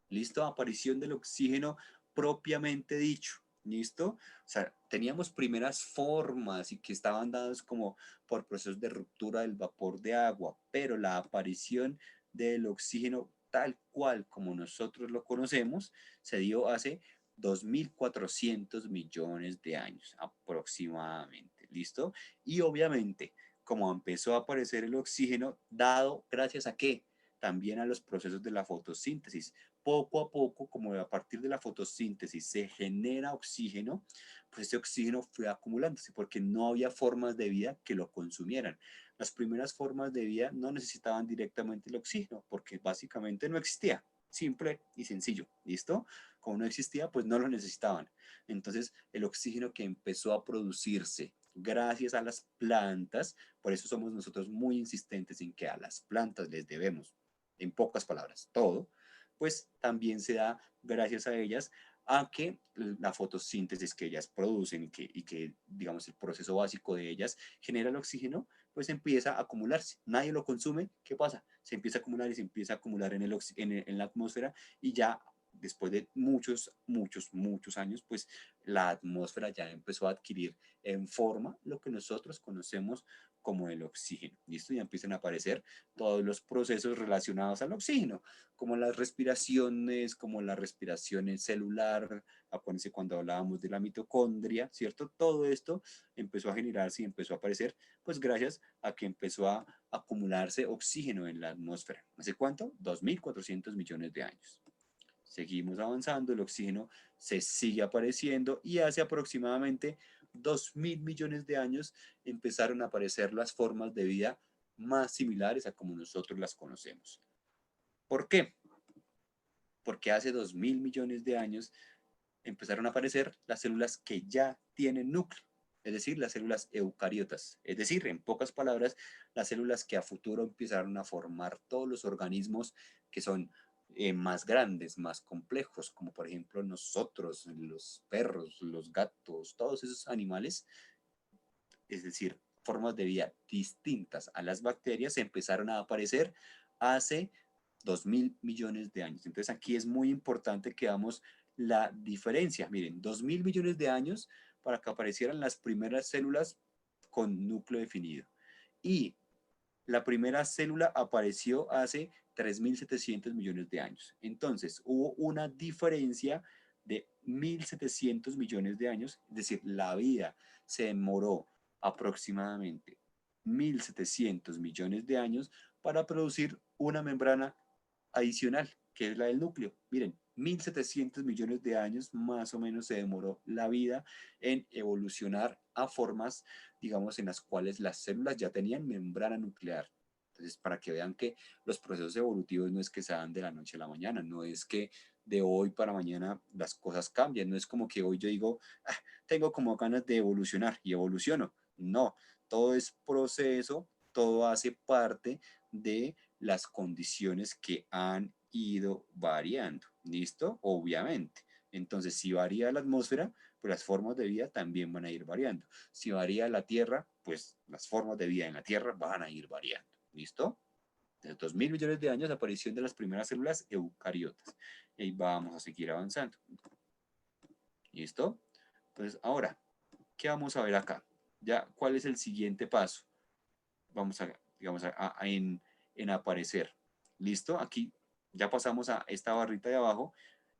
¿Listo? Aparición del oxígeno propiamente dicho. ¿Listo? O sea, teníamos primeras formas y que estaban dadas como por procesos de ruptura del vapor de agua, pero la aparición del oxígeno tal cual como nosotros lo conocemos se dio hace 2.400 millones de años aproximadamente. ¿Listo? Y obviamente, como empezó a aparecer el oxígeno, dado gracias a qué? También a los procesos de la fotosíntesis. Poco a poco, como a partir de la fotosíntesis se genera oxígeno, pues ese oxígeno fue acumulándose porque no había formas de vida que lo consumieran. Las primeras formas de vida no necesitaban directamente el oxígeno porque básicamente no existía. Simple y sencillo, ¿listo? Como no existía, pues no lo necesitaban. Entonces, el oxígeno que empezó a producirse gracias a las plantas, por eso somos nosotros muy insistentes en que a las plantas les debemos, en pocas palabras, todo, pues también se da gracias a ellas a que la fotosíntesis que ellas producen y que, digamos, el proceso básico de ellas genera el oxígeno, pues empieza a acumularse. Nadie lo consume, ¿qué pasa? Se empieza a acumular y se empieza a acumular en la atmósfera y ya después de muchos años, pues la atmósfera ya empezó a adquirir en forma lo que nosotros conocemos como el oxígeno. ¿Listo? Ya empiezan a aparecer todos los procesos relacionados al oxígeno, como las respiraciones, como la respiración celular, acuérdense cuando hablábamos de la mitocondria, ¿cierto? Todo esto empezó a generarse y empezó a aparecer, pues gracias a que empezó a acumularse oxígeno en la atmósfera. ¿Hace cuánto? 2.400 millones de años. Seguimos avanzando, el oxígeno se sigue apareciendo y hace aproximadamente 2.000 millones de años empezaron a aparecer las formas de vida más similares a como nosotros las conocemos. ¿Por qué? Porque hace 2.000 millones de años empezaron a aparecer las células que ya tienen núcleo, es decir, las células eucariotas. Es decir, en pocas palabras, las células que a futuro empezaron a formar todos los organismos que son más grandes, más complejos, como por ejemplo nosotros, los perros, los gatos, todos esos animales, es decir, formas de vida distintas a las bacterias, empezaron a aparecer hace 2.000 millones de años. Entonces aquí es muy importante que veamos la diferencia. Miren, 2.000 millones de años para que aparecieran las primeras células con núcleo definido. Y la primera célula apareció hace 3.700 millones de años. Entonces hubo una diferencia de 1.700 millones de años, es decir, la vida se demoró aproximadamente 1.700 millones de años para producir una membrana adicional, que es la del núcleo. Miren, 1.700 millones de años más o menos se demoró la vida en evolucionar a formas, digamos, en las cuales las células ya tenían membrana nuclear. Entonces, para que vean que los procesos evolutivos no es que se dan de la noche a la mañana, no es que de hoy para mañana las cosas cambian, no es como que hoy yo digo, ah, tengo como ganas de evolucionar y evoluciono. No, todo es proceso, todo hace parte de las condiciones que han ido variando. ¿Listo? Obviamente. Entonces, si varía la atmósfera, pues las formas de vida también van a ir variando. Si varía la Tierra, pues las formas de vida en la Tierra van a ir variando. ¿Listo? Desde 2.000 millones de años, aparición de las primeras células eucariotas. Y ahí vamos a seguir avanzando. ¿Listo? Entonces, ahora, ¿qué vamos a ver acá? Ya, ¿cuál es el siguiente paso? Vamos a, digamos, en aparecer. ¿Listo? Aquí ya pasamos a esta barrita de abajo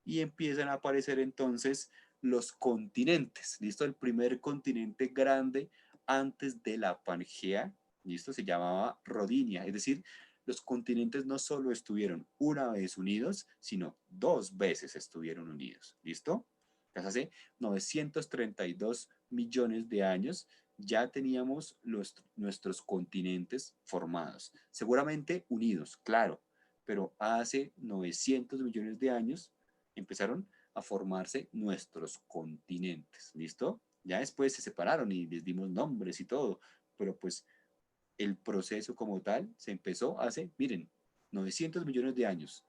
y empiezan a aparecer entonces los continentes. ¿Listo? El primer continente grande antes de la Pangea, ¿listo? Se llamaba Rodinia, es decir, los continentes no solo estuvieron una vez unidos, sino dos veces estuvieron unidos. ¿Listo? Desde hace 932 millones de años ya teníamos nuestros continentes formados, seguramente unidos, claro, pero hace 900 millones de años empezaron a formarse nuestros continentes, ¿listo? Ya después se separaron y les dimos nombres y todo, pero pues el proceso como tal se empezó hace, miren, 900 millones de años,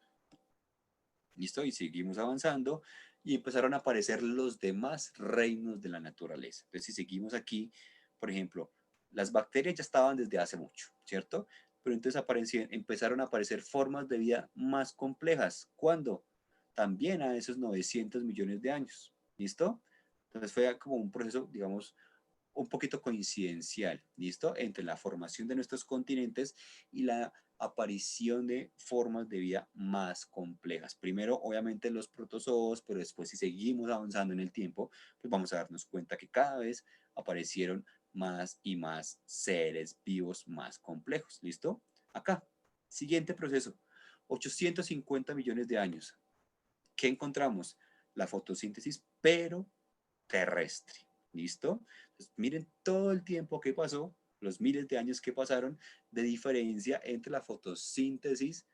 ¿listo? Y seguimos avanzando y empezaron a aparecer los demás reinos de la naturaleza. Entonces, si seguimos aquí, por ejemplo, las bacterias ya estaban desde hace mucho, ¿cierto? Pero entonces empezaron a aparecer formas de vida más complejas. ¿Cuándo? También a esos 900 millones de años. ¿Listo? Entonces fue como un proceso, digamos, un poquito coincidencial, ¿listo? Entre la formación de nuestros continentes y la aparición de formas de vida más complejas. Primero, obviamente, los protozoos, pero después, si seguimos avanzando en el tiempo, pues vamos a darnos cuenta que cada vez aparecieron más y más seres vivos más complejos, ¿listo? Acá, siguiente proceso, 850 millones de años. ¿Qué encontramos? La fotosíntesis, pero terrestre. ¿Listo? Entonces, miren todo el tiempo que pasó, los miles de años que pasaron de diferencia entre la fotosíntesis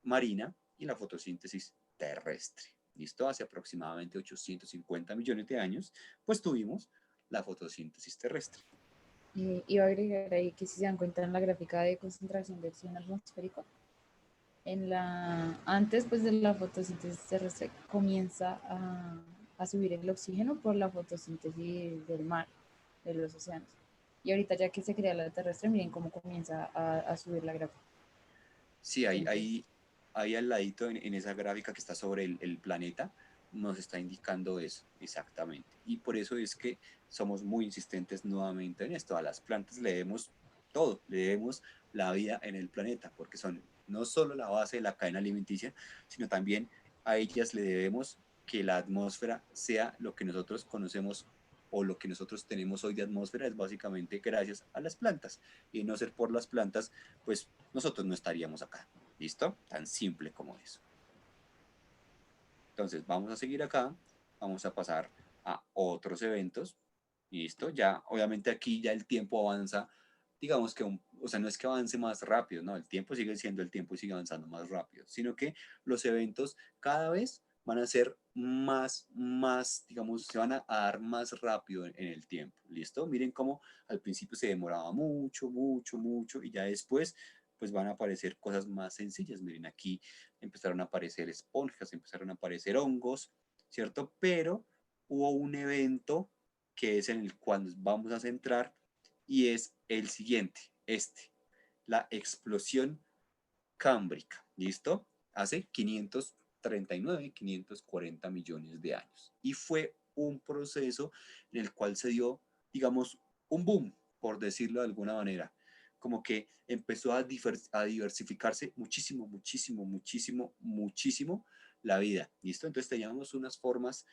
marina y la fotosíntesis terrestre. ¿Listo? Hace aproximadamente 850 millones de años, pues tuvimos la fotosíntesis terrestre. Iba a agregar ahí que si se dan cuenta en la gráfica de concentración de oxígeno atmosférico, antes pues de la fotosíntesis terrestre comienza a subir el oxígeno por la fotosíntesis del mar, de los océanos. Y ahorita ya que se crea la terrestre, miren cómo comienza a subir la gráfica. Sí, ahí al ladito en esa gráfica que está sobre el planeta, nos está indicando eso exactamente. Y por eso es que somos muy insistentes nuevamente en esto. A las plantas le debemos todo, le debemos la vida en el planeta, porque son no solo la base de la cadena alimenticia, sino también a ellas le debemos que la atmósfera sea lo que nosotros conocemos o lo que nosotros tenemos hoy de atmósfera es básicamente gracias a las plantas. Y no ser por las plantas, pues nosotros no estaríamos acá. ¿Listo? Tan simple como eso. Entonces, vamos a seguir acá. Vamos a pasar a otros eventos. ¿Listo? Ya, obviamente aquí ya el tiempo avanza, digamos que, o sea, no es que avance más rápido, no, el tiempo sigue siendo el tiempo y sigue avanzando más rápido, sino que los eventos cada vez van a ser digamos, se van a dar más rápido en el tiempo, ¿listo? Miren cómo al principio se demoraba mucho, mucho, mucho, y ya después, pues van a aparecer cosas más sencillas. Miren, aquí empezaron a aparecer esponjas, empezaron a aparecer hongos, ¿cierto? Pero hubo un evento que es en el cual nos vamos a centrar y es el siguiente, la explosión cámbrica, ¿listo? Hace 539, 540 millones de años. Y fue un proceso en el cual se dio, digamos, un boom, por decirlo de alguna manera, como que empezó a diversificarse muchísimo, muchísimo, muchísimo, muchísimo la vida, ¿listo? Entonces teníamos unas formas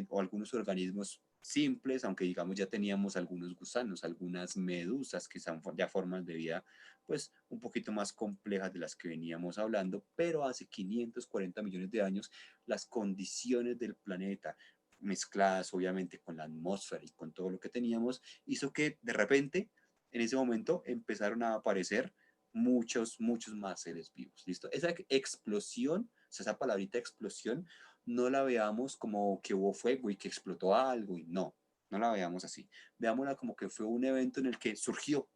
o algunos organismos simples, aunque digamos ya teníamos algunos gusanos, algunas medusas que son ya formas de vida pues un poquito más complejas de las que veníamos hablando, pero hace 540 millones de años las condiciones del planeta mezcladas obviamente con la atmósfera y con todo lo que teníamos, hizo que de repente en ese momento empezaron a aparecer muchos, muchos más seres vivos. ¿Listo? Esa explosión, o sea, esa palabrita explosión, no la veamos como que hubo fuego y que explotó algo, y no, no la veamos así. Veámosla como que fue un evento en el que surgió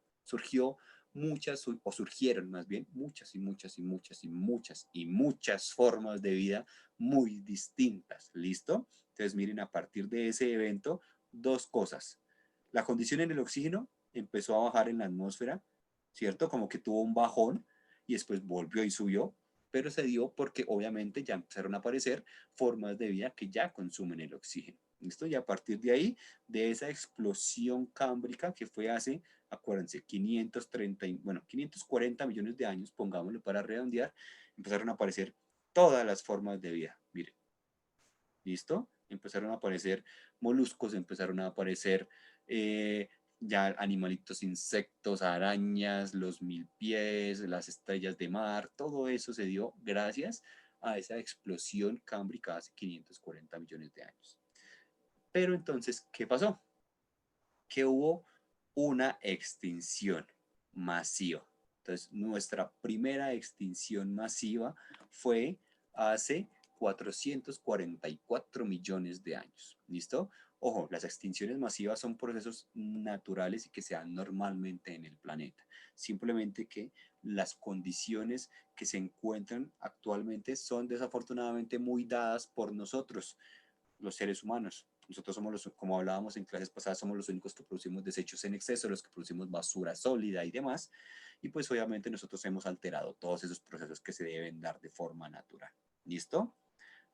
muchas, o surgieron más bien, muchas y muchas y muchas y muchas y muchas formas de vida muy distintas. ¿Listo? Entonces miren, a partir de ese evento, dos cosas. La condición en el oxígeno empezó a bajar en la atmósfera, ¿cierto? Como que tuvo un bajón y después volvió y subió, pero se dio porque obviamente ya empezaron a aparecer formas de vida que ya consumen el oxígeno. ¿Listo? Y a partir de ahí, de esa explosión cámbrica que fue hace, acuérdense, 540 millones de años, pongámoslo para redondear, empezaron a aparecer todas las formas de vida. Miren, ¿listo? Empezaron a aparecer moluscos, empezaron a aparecer ya animalitos, insectos, arañas, los mil pies, las estrellas de mar, todo eso se dio gracias a esa explosión cámbrica hace 540 millones de años. Pero entonces, ¿qué pasó? Que hubo una extinción masiva. Entonces, nuestra primera extinción masiva fue hace 444 millones de años. ¿Listo? Ojo, las extinciones masivas son procesos naturales y que se dan normalmente en el planeta. Simplemente que las condiciones que se encuentran actualmente son desafortunadamente muy dadas por nosotros, los seres humanos. Nosotros somos los, como hablábamos en clases pasadas, somos los únicos que producimos desechos en exceso, los que producimos basura sólida y demás. Y pues obviamente nosotros hemos alterado todos esos procesos que se deben dar de forma natural. ¿Listo?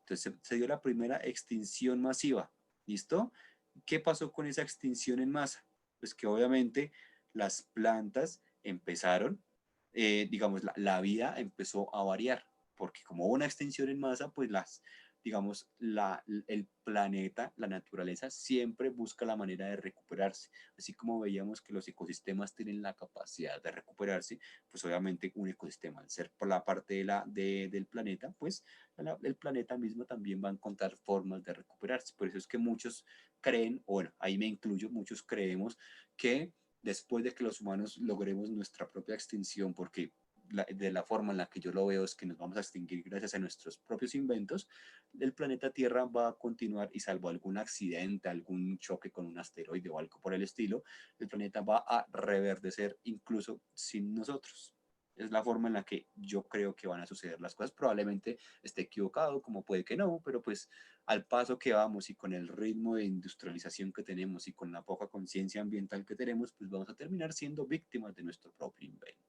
Entonces se dio la primera extinción masiva. ¿Listo? ¿Qué pasó con esa extinción en masa? Pues que obviamente las plantas empezaron, digamos, la vida empezó a variar, porque como hubo una extinción en masa, pues digamos, el planeta, la naturaleza, siempre busca la manera de recuperarse. Así como veíamos que los ecosistemas tienen la capacidad de recuperarse, pues obviamente un ecosistema, al ser por la parte del planeta, pues el planeta mismo también va a encontrar formas de recuperarse. Por eso es que muchos creen, o bueno, ahí me incluyo, muchos creemos que después de que los humanos logremos nuestra propia extinción, porque de la forma en la que yo lo veo es que nos vamos a extinguir gracias a nuestros propios inventos, el planeta Tierra va a continuar y salvo algún accidente, algún choque con un asteroide o algo por el estilo, el planeta va a reverdecer incluso sin nosotros. Es la forma en la que yo creo que van a suceder las cosas. Probablemente esté equivocado, como puede que no, pero pues al paso que vamos y con el ritmo de industrialización que tenemos y con la poca conciencia ambiental que tenemos, pues vamos a terminar siendo víctimas de nuestro propio invento.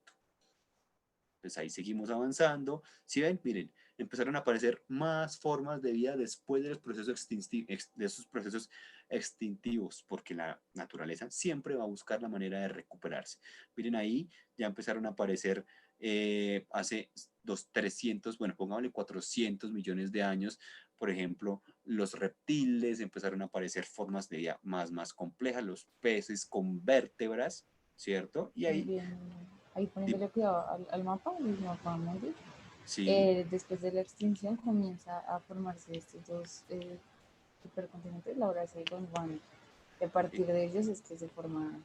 Pues ahí seguimos avanzando. Si ven, miren, empezaron a aparecer más formas de vida después de los procesos de esos procesos extintivos, porque la naturaleza siempre va a buscar la manera de recuperarse. Miren ahí, ya empezaron a aparecer hace 300, bueno, pongámosle 400 millones de años, por ejemplo, los reptiles, empezaron a aparecer formas de vida más complejas, los peces con vértebras, ¿cierto? Y Muy ahí, bien. Ahí poniéndole cuidado al mapa, el mapa mundi, sí, después de la extinción comienza a formarse estos dos supercontinentes, la Eurasia y Gondwana. Y a partir de ellos es que se forma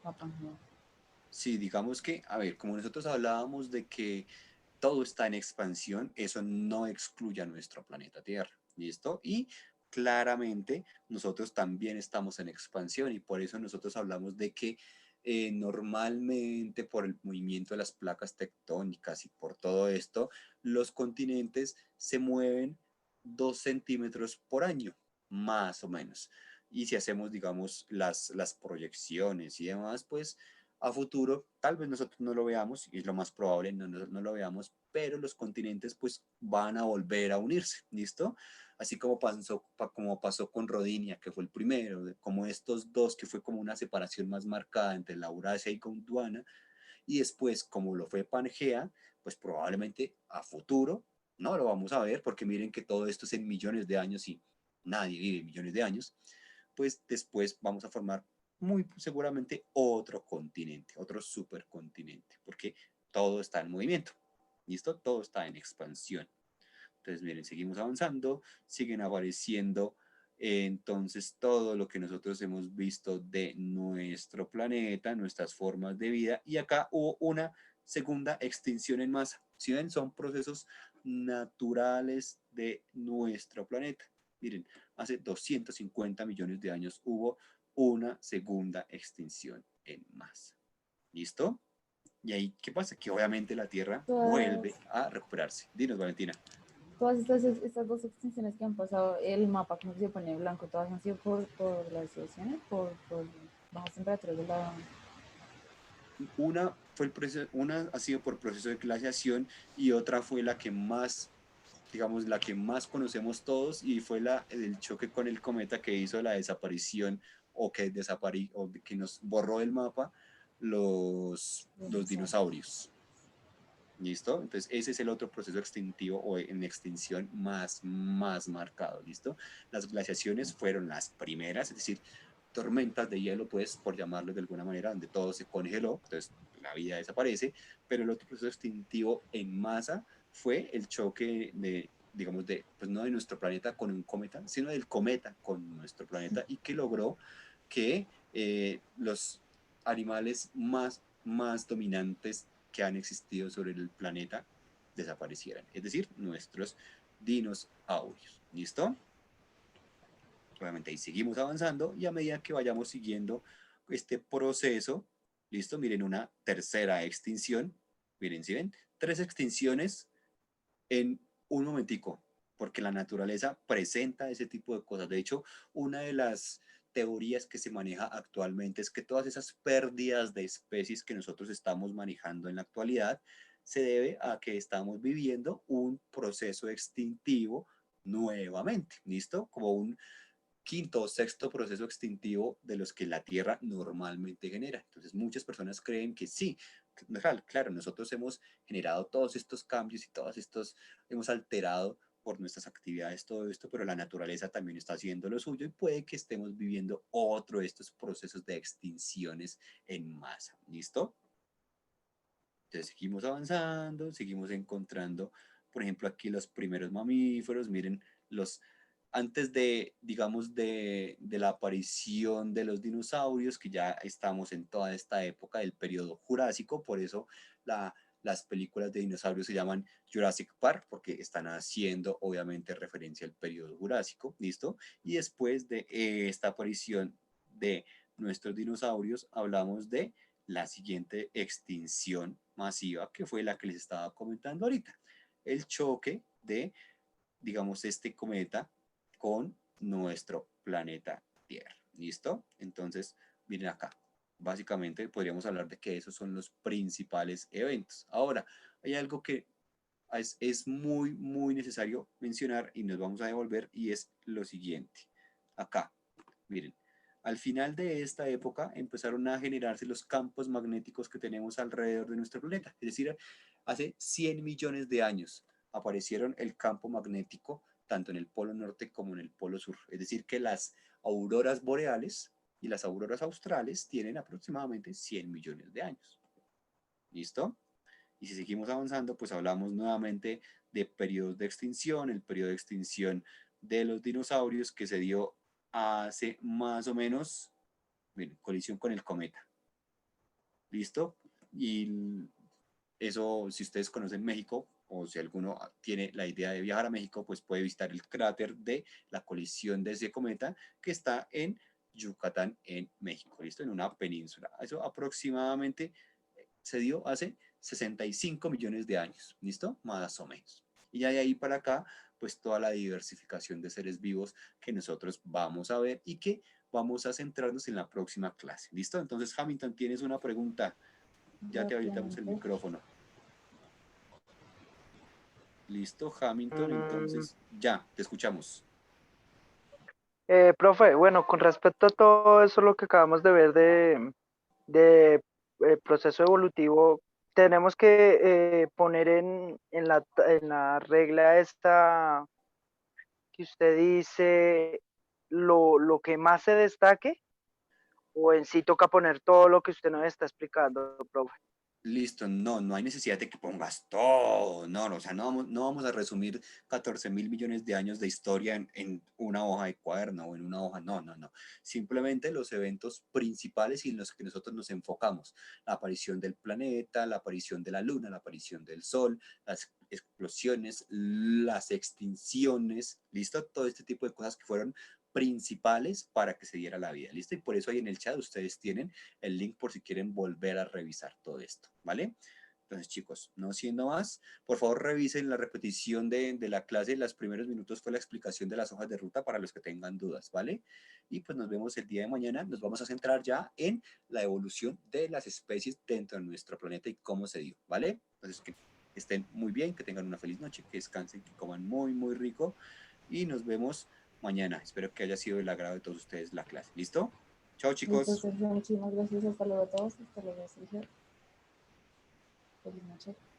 la Pangea. sí, digamos que, a ver, como nosotros hablábamos de que todo está en expansión, eso no excluye a nuestro planeta Tierra, ¿listo? Y claramente nosotros también estamos en expansión y por eso nosotros hablamos de que normalmente por el movimiento de las placas tectónicas y por todo esto, los continentes se mueven 2 centímetros por año, más o menos. Y si hacemos, digamos, las proyecciones y demás, pues a futuro, tal vez nosotros no lo veamos, y es lo más probable, no lo veamos, pero los continentes pues van a volver a unirse, ¿listo? Así como pasó con Rodinia, que fue el primero, como estos dos, que fue como una separación más marcada entre la Eurasia y Gondwana, y después como lo fue Pangea, pues probablemente a futuro no lo vamos a ver, porque miren que todo esto es en millones de años y nadie vive millones de años, pues después vamos a formar muy seguramente otro continente, otro supercontinente, porque todo está en movimiento, ¿listo? Todo está en expansión. Entonces, miren, seguimos avanzando, siguen apareciendo entonces todo lo que nosotros hemos visto de nuestro planeta, nuestras formas de vida, y acá hubo una segunda extinción en masa. Si ven, son procesos naturales de nuestro planeta. Miren, hace 250 millones de años hubo una segunda extinción en masa. ¿Listo? Y ahí, ¿qué pasa? Que obviamente la Tierra vuelve Todas, a recuperarse. Dinos, Valentina. todas estas dos extinciones que han pasado, el mapa como se pone blanco, todas han sido por glaciaciones, por bajas temperaturas de la... Una ha sido por proceso de glaciación y otra fue la que más, digamos, la que más conocemos todos y fue el choque con el cometa que hizo la desaparición o que nos borró del mapa los dinosaurios. ¿Listo? Entonces ese es el otro proceso extintivo o en extinción más marcado, ¿listo? Las glaciaciones fueron las primeras, es decir, tormentas de hielo, pues, por llamarlo de alguna manera, donde todo se congeló, entonces la vida desaparece, pero el otro proceso extintivo en masa fue el choque digamos, pues no de nuestro planeta con un cometa, sino del cometa con nuestro planeta y que logró que los animales más dominantes que han existido sobre el planeta desaparecieran, es decir, nuestros dinosaurios. ¿Listo? Obviamente ahí seguimos avanzando y a medida que vayamos siguiendo este proceso, listo, miren una tercera extinción, miren, si ven, tres extinciones en un momentico, porque la naturaleza presenta ese tipo de cosas. De hecho, una de las teorías que se maneja actualmente es que todas esas pérdidas de especies que nosotros estamos manejando en la actualidad se debe a que estamos viviendo un proceso extintivo nuevamente, ¿listo? Como un quinto o sexto proceso extintivo de los que la Tierra normalmente genera. Entonces muchas personas creen que sí, claro, nosotros hemos generado todos estos cambios y todos estos, hemos alterado por nuestras actividades todo esto, pero la naturaleza también está haciendo lo suyo y puede que estemos viviendo otro de estos procesos de extinciones en masa. ¿Listo? Entonces seguimos avanzando, seguimos encontrando, por ejemplo, aquí los primeros mamíferos, miren, los, antes de, digamos, de la aparición de los dinosaurios, que ya estamos en toda esta época del periodo jurásico, por eso las películas de dinosaurios se llaman Jurassic Park, porque están haciendo, obviamente, referencia al periodo jurásico, ¿listo? Y después de esta aparición de nuestros dinosaurios, hablamos de la siguiente extinción masiva, que fue la que les estaba comentando ahorita. El choque de, digamos, este cometa con nuestro planeta Tierra. ¿Listo? Entonces, miren acá. Básicamente podríamos hablar de que esos son los principales eventos. Ahora, hay algo que es muy, muy necesario mencionar y nos vamos a devolver y es lo siguiente. Acá, miren, al final de esta época empezaron a generarse los campos magnéticos que tenemos alrededor de nuestro planeta. Es decir, hace 100 millones de años aparecieron el campo magnético tanto en el polo norte como en el polo sur. Es decir, que las auroras boreales y las auroras australes tienen aproximadamente 100 millones de años. ¿Listo? Y si seguimos avanzando, pues hablamos nuevamente de periodos de extinción, el periodo de extinción de los dinosaurios que se dio hace más o menos, bueno, colisión con el cometa. ¿Listo? Y eso, si ustedes conocen México, o si alguno tiene la idea de viajar a México, pues puede visitar el cráter de la colisión de ese cometa que está en Yucatán, en México, ¿listo? En una península. Eso aproximadamente se dio hace 65 millones de años, ¿listo? Más o menos. Y ya de ahí para acá, pues toda la diversificación de seres vivos que nosotros vamos a ver y que vamos a centrarnos en la próxima clase, ¿listo? Entonces, Hamilton, tienes una pregunta. Ya te habilitamos el Rápidamente. micrófono. Listo, Hamilton, Mm, entonces ya, te escuchamos. Profe, bueno, con respecto a todo eso, lo que acabamos de ver de proceso evolutivo, tenemos que poner en la regla esta que usted dice lo que más se destaque, o en sí toca poner todo lo que usted nos está explicando, profe. Listo, no, no hay necesidad de que pongas todo, no, o sea, no vamos a resumir 14 mil millones de años de historia en una hoja de cuaderno o en una hoja, no. Simplemente los eventos principales y en los que nosotros nos enfocamos, la aparición del planeta, la aparición de la luna, la aparición del sol, las explosiones, las extinciones, listo, todo este tipo de cosas que fueron principales para que se diera la vida, listo, y por eso ahí en el chat ustedes tienen el link por si quieren volver a revisar todo esto, ¿vale? Entonces, chicos, no siendo más, por favor revisen la repetición de la clase. Los primeros minutos fue la explicación de las hojas de ruta para los que tengan dudas, ¿vale? Y pues nos vemos el día de mañana. Nos vamos a centrar ya en la evolución de las especies dentro de nuestro planeta y cómo se dio, ¿vale? Entonces, que estén muy bien, que tengan una feliz noche, que descansen, que coman muy, muy rico y nos vemos mañana. Espero que haya sido del agrado de todos ustedes la clase. ¿Listo? Chao, Listo, chicos. Sergio, muchísimas gracias. Hasta luego a todos. Hasta luego, Sergio. Feliz noche.